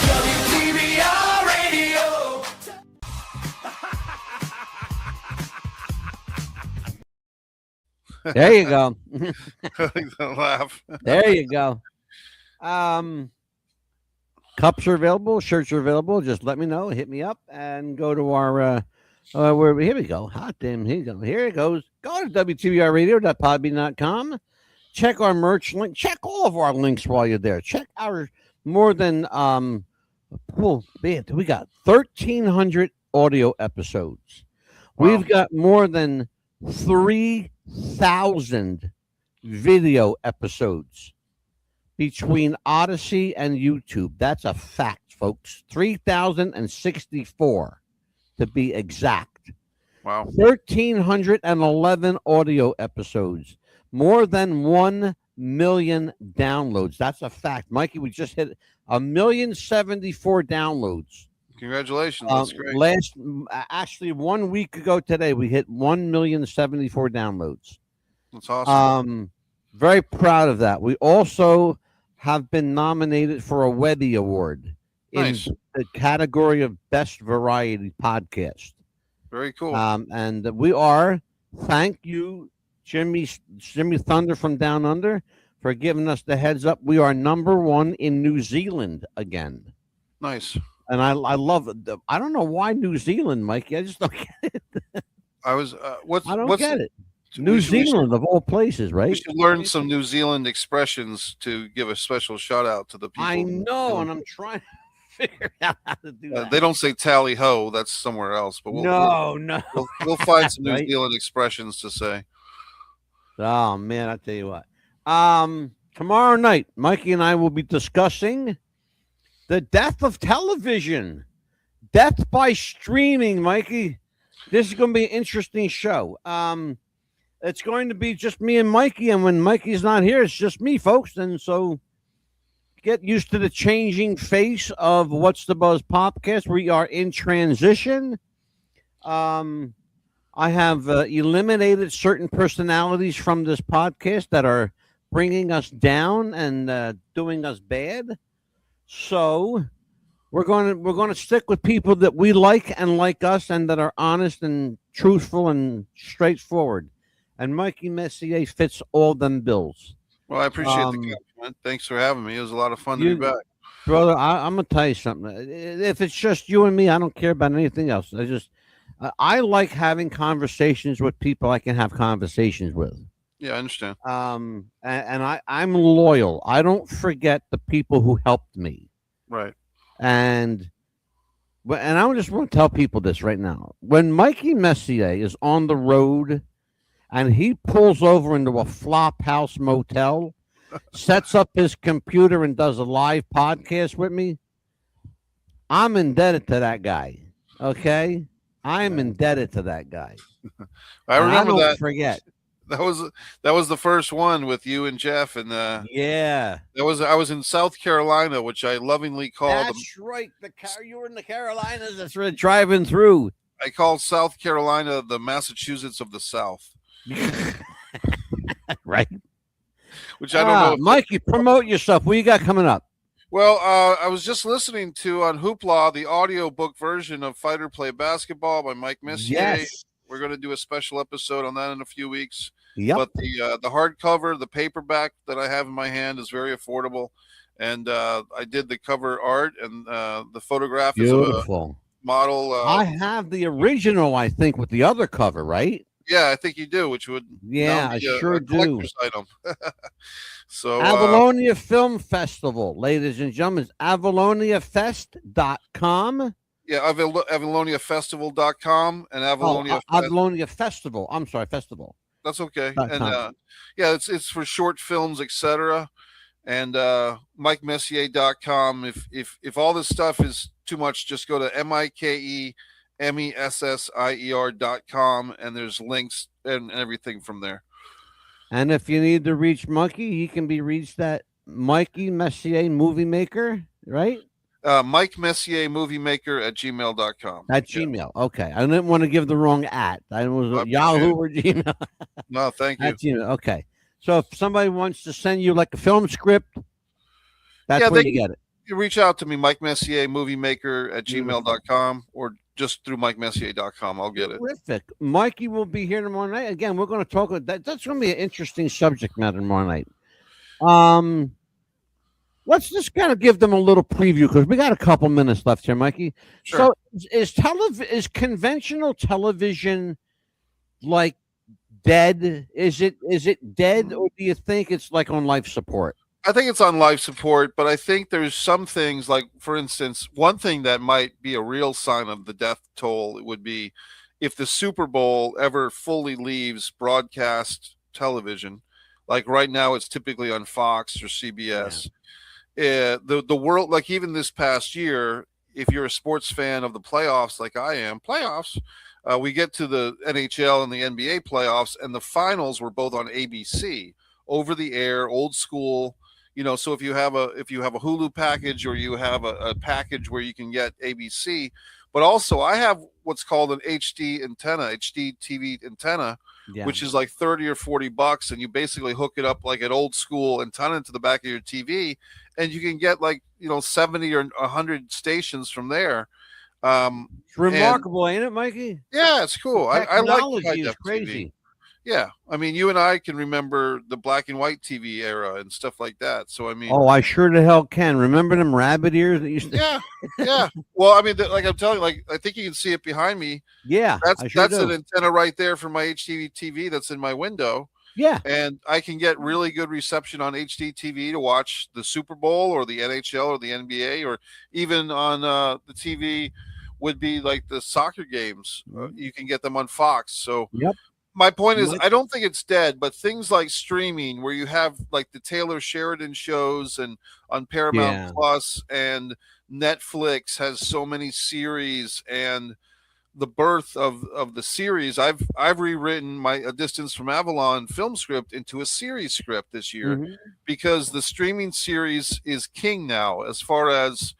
WTBR Radio. There you go. Laugh. There you go. Cups are available. Shirts are available. Just let me know. Hit me up and go to our here we go. Hot damn. Here you go. Here it goes. Go to WTBRradio.podbean.com. Check our merch link. Check all of our links while you're there. Check our more than we got 1,300 audio episodes. Wow. We've got more than 3,000 video episodes between Odyssey and YouTube. That's a fact, folks. 3,064 to be exact. Wow. 1,311 audio episodes, more than 1 million downloads. That's a fact. Mikey, we just hit 1,074 downloads. Congratulations. That's great. Actually 1 week ago today, we hit 1,074 downloads. That's awesome. Very proud of that. We also have been nominated for a Webby Award in Nice. the category of Best Variety Podcast. Very cool. And we are, thank you, Jimmy Thunder from Down Under, for giving us the heads up. We are #1 in New Zealand again. Nice. And I love it. I don't know why New Zealand, Mikey. I just don't get it. I was I don't what's get it. New Zealand of all places, right? We should learn some New Zealand expressions to give a special shout out to the people. I know, and I'm trying to figure out how to do that. They don't say tally ho. That's somewhere else. But we'll find some New Right? Zealand expressions to say. Oh man, I tell you what. Tomorrow night, Mikey and I will be discussing the death of television, death by streaming. Mikey, this is going to be an interesting show. It's going to be just me and Mikey, and when Mikey's not here, it's just me, folks. And so, get used to the changing face of What's the Buzz podcast. We are in transition. I have eliminated certain personalities from this podcast that are bringing us down and doing us bad. So we're going to stick with people that we like and like us, and that are honest and truthful and straightforward. And Mikey Messier fits all them bills. Well, I appreciate the compliment. Thanks for having me. It was a lot of fun to be back. Brother, I'm going to tell you something. If it's just you and me, I don't care about anything else. I like having conversations with people I can have conversations with. Yeah, I understand. And I'm loyal. I don't forget the people who helped me. Right. And I just want to tell people this right now. When Mikey Messier is on the road and he pulls over into a flop house motel, sets up his computer and does a live podcast with me, I'm indebted to that guy. Okay? I'm indebted to that guy. I remember don't that. Forget. That was the first one with you and Jeff, and yeah, I was in South Carolina, which I lovingly called. That's right. You were in the Carolinas. That's right. Driving through. I called South Carolina the Massachusetts of the South. Right. Which I don't know. Mikey, promote yourself. What you got coming up? Well, I was just listening to on Hoopla the audiobook version of Fighter Play Basketball by Mike Messier. Yes. We're going to do a special episode on that in a few weeks. Yep. But the hardcover, the paperback that I have in my hand is very affordable. And I did the cover art, and the photograph Beautiful. is a model. I have the original, I think, with the other cover, right? Yeah, I think you do, which would I sure do. Collector's item. So Avalonia Film Festival, ladies and gentlemen, is avaloniafest.com. Yeah, avaloniafestival.com and Avalonia. Avalonia Festival. I'm sorry, festival. That's okay. And it's for short films, etc. And MikeMessier.com. If all this stuff is too much, just go to MikeMessier.com, and there's links and everything from there. And if you need to reach Mikey, he can be reached at Mikey Messier Movie Maker, right? Mike Messier Movie Maker at gmail.com. At Gmail. Okay. I didn't want to give the wrong at. I was Yahoo or Gmail. No, thank you. At Gmail. Okay. So if somebody wants to send you like a film script, that's where you get it. You reach out to me, Mike Messier Movie Maker at gmail.com, or just through MikeMessier.com. I'll get it. Terrific. Mikey will be here tomorrow night. Again, we're going to talk about that. That's going to be an interesting subject matter tomorrow night. Let's just kind of give them a little preview because we got a couple minutes left here, Mikey. Sure. So is conventional television like dead? Is it dead, or do you think it's like on life support? I think it's on life support, but I think there's some things, like, for instance, one thing that might be a real sign of the death toll would be if the Super Bowl ever fully leaves broadcast television. Like right now, it's typically on Fox or CBS. Yeah. The world, like even this past year, if you're a sports fan of the playoffs, like I am, we get to the NHL and the NBA playoffs, and the finals were both on ABC, over the air, old school. So if you have a Hulu package, or you have a package where you can get ABC, but also I have what's called an HD TV antenna, Yeah. which is like 30 or $40, and you basically hook it up like an old school antenna into the back of your TV, and you can get like 70 or 100 stations from there. It's remarkable, ain't it, Mikey? Yeah, it's cool. I like Technology high is def crazy. TV. Yeah, I mean, you and I can remember the black and white TV era and stuff like that. So I mean, Oh, I sure the hell can. Remember them rabbit ears that used to? yeah. Well, I mean, like I'm telling you, like I think you can see it behind me. Yeah, That's I sure do. an antenna right there for my HD TV that's in my window. Yeah. And I can get really good reception on HD TV to watch the Super Bowl or the NHL or the NBA, or even on the TV would be like the soccer games. You can get them on Fox. So Yep. my point is, I don't think it's dead, but things like streaming, where you have like the Taylor Sheridan shows and on Paramount Plus, and Netflix has so many series, and the birth of the series. I've rewritten my A Distance from Avalon film script into a series script this year, because the streaming series is king now as far as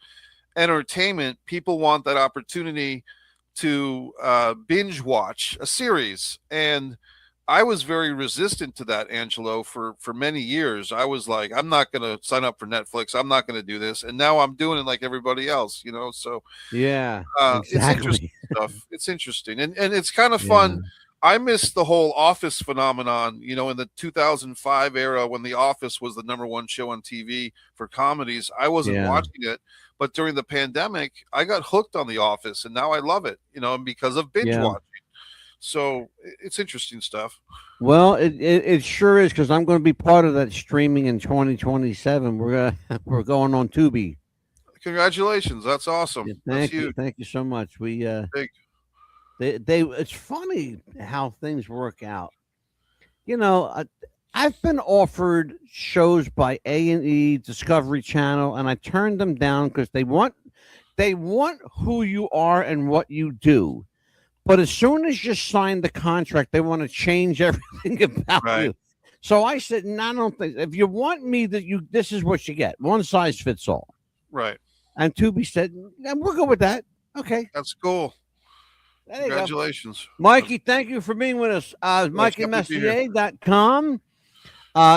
entertainment. People want that opportunity to binge watch a series, and I was very resistant to that, Angelo, for many years. I was like, I'm not going to sign up for Netflix. I'm not going to do this. And now I'm doing it like everybody else, So yeah, it's interesting stuff. It's interesting, and it's kind of fun. I missed the whole Office phenomenon, in the 2005 era, when The Office was the #1 show on TV for comedies. I wasn't watching it, but during the pandemic, I got hooked on The Office, and now I love it, because of binge watching. So it's interesting stuff. Well, it sure is, because I'm going to be part of that streaming in 2027. We're going on Tubi. Congratulations, that's awesome. Thank you so much. We it's funny how things work out. I've been offered shows by A&E, Discovery Channel, and I turned them down because they want who you are and what you do. But as soon as you sign the contract, they want to change everything about you. So I said, no, I don't think. If you want me, this is what you get. One size fits all. Right. And Tubi said, yeah, we'll go with that. Okay. That's cool. There Congratulations. Mikey, thank you for being with us. MikeyMessier.com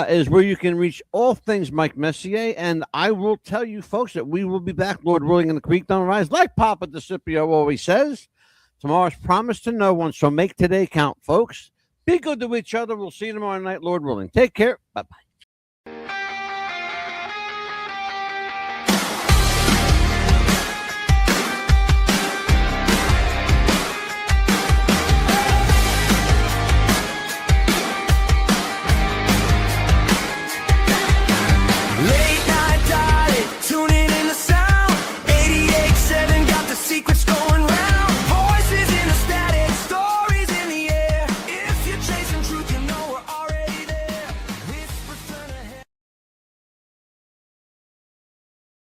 is where you can reach all things Mike Messier. And I will tell you, folks, that we will be back, Lord willing, and the creek don't rise, like Papa DeCipio always says. Tomorrow's promised to no one, so make today count, folks. Be good to each other. We'll see you tomorrow night, Lord willing. Take care. Bye-bye.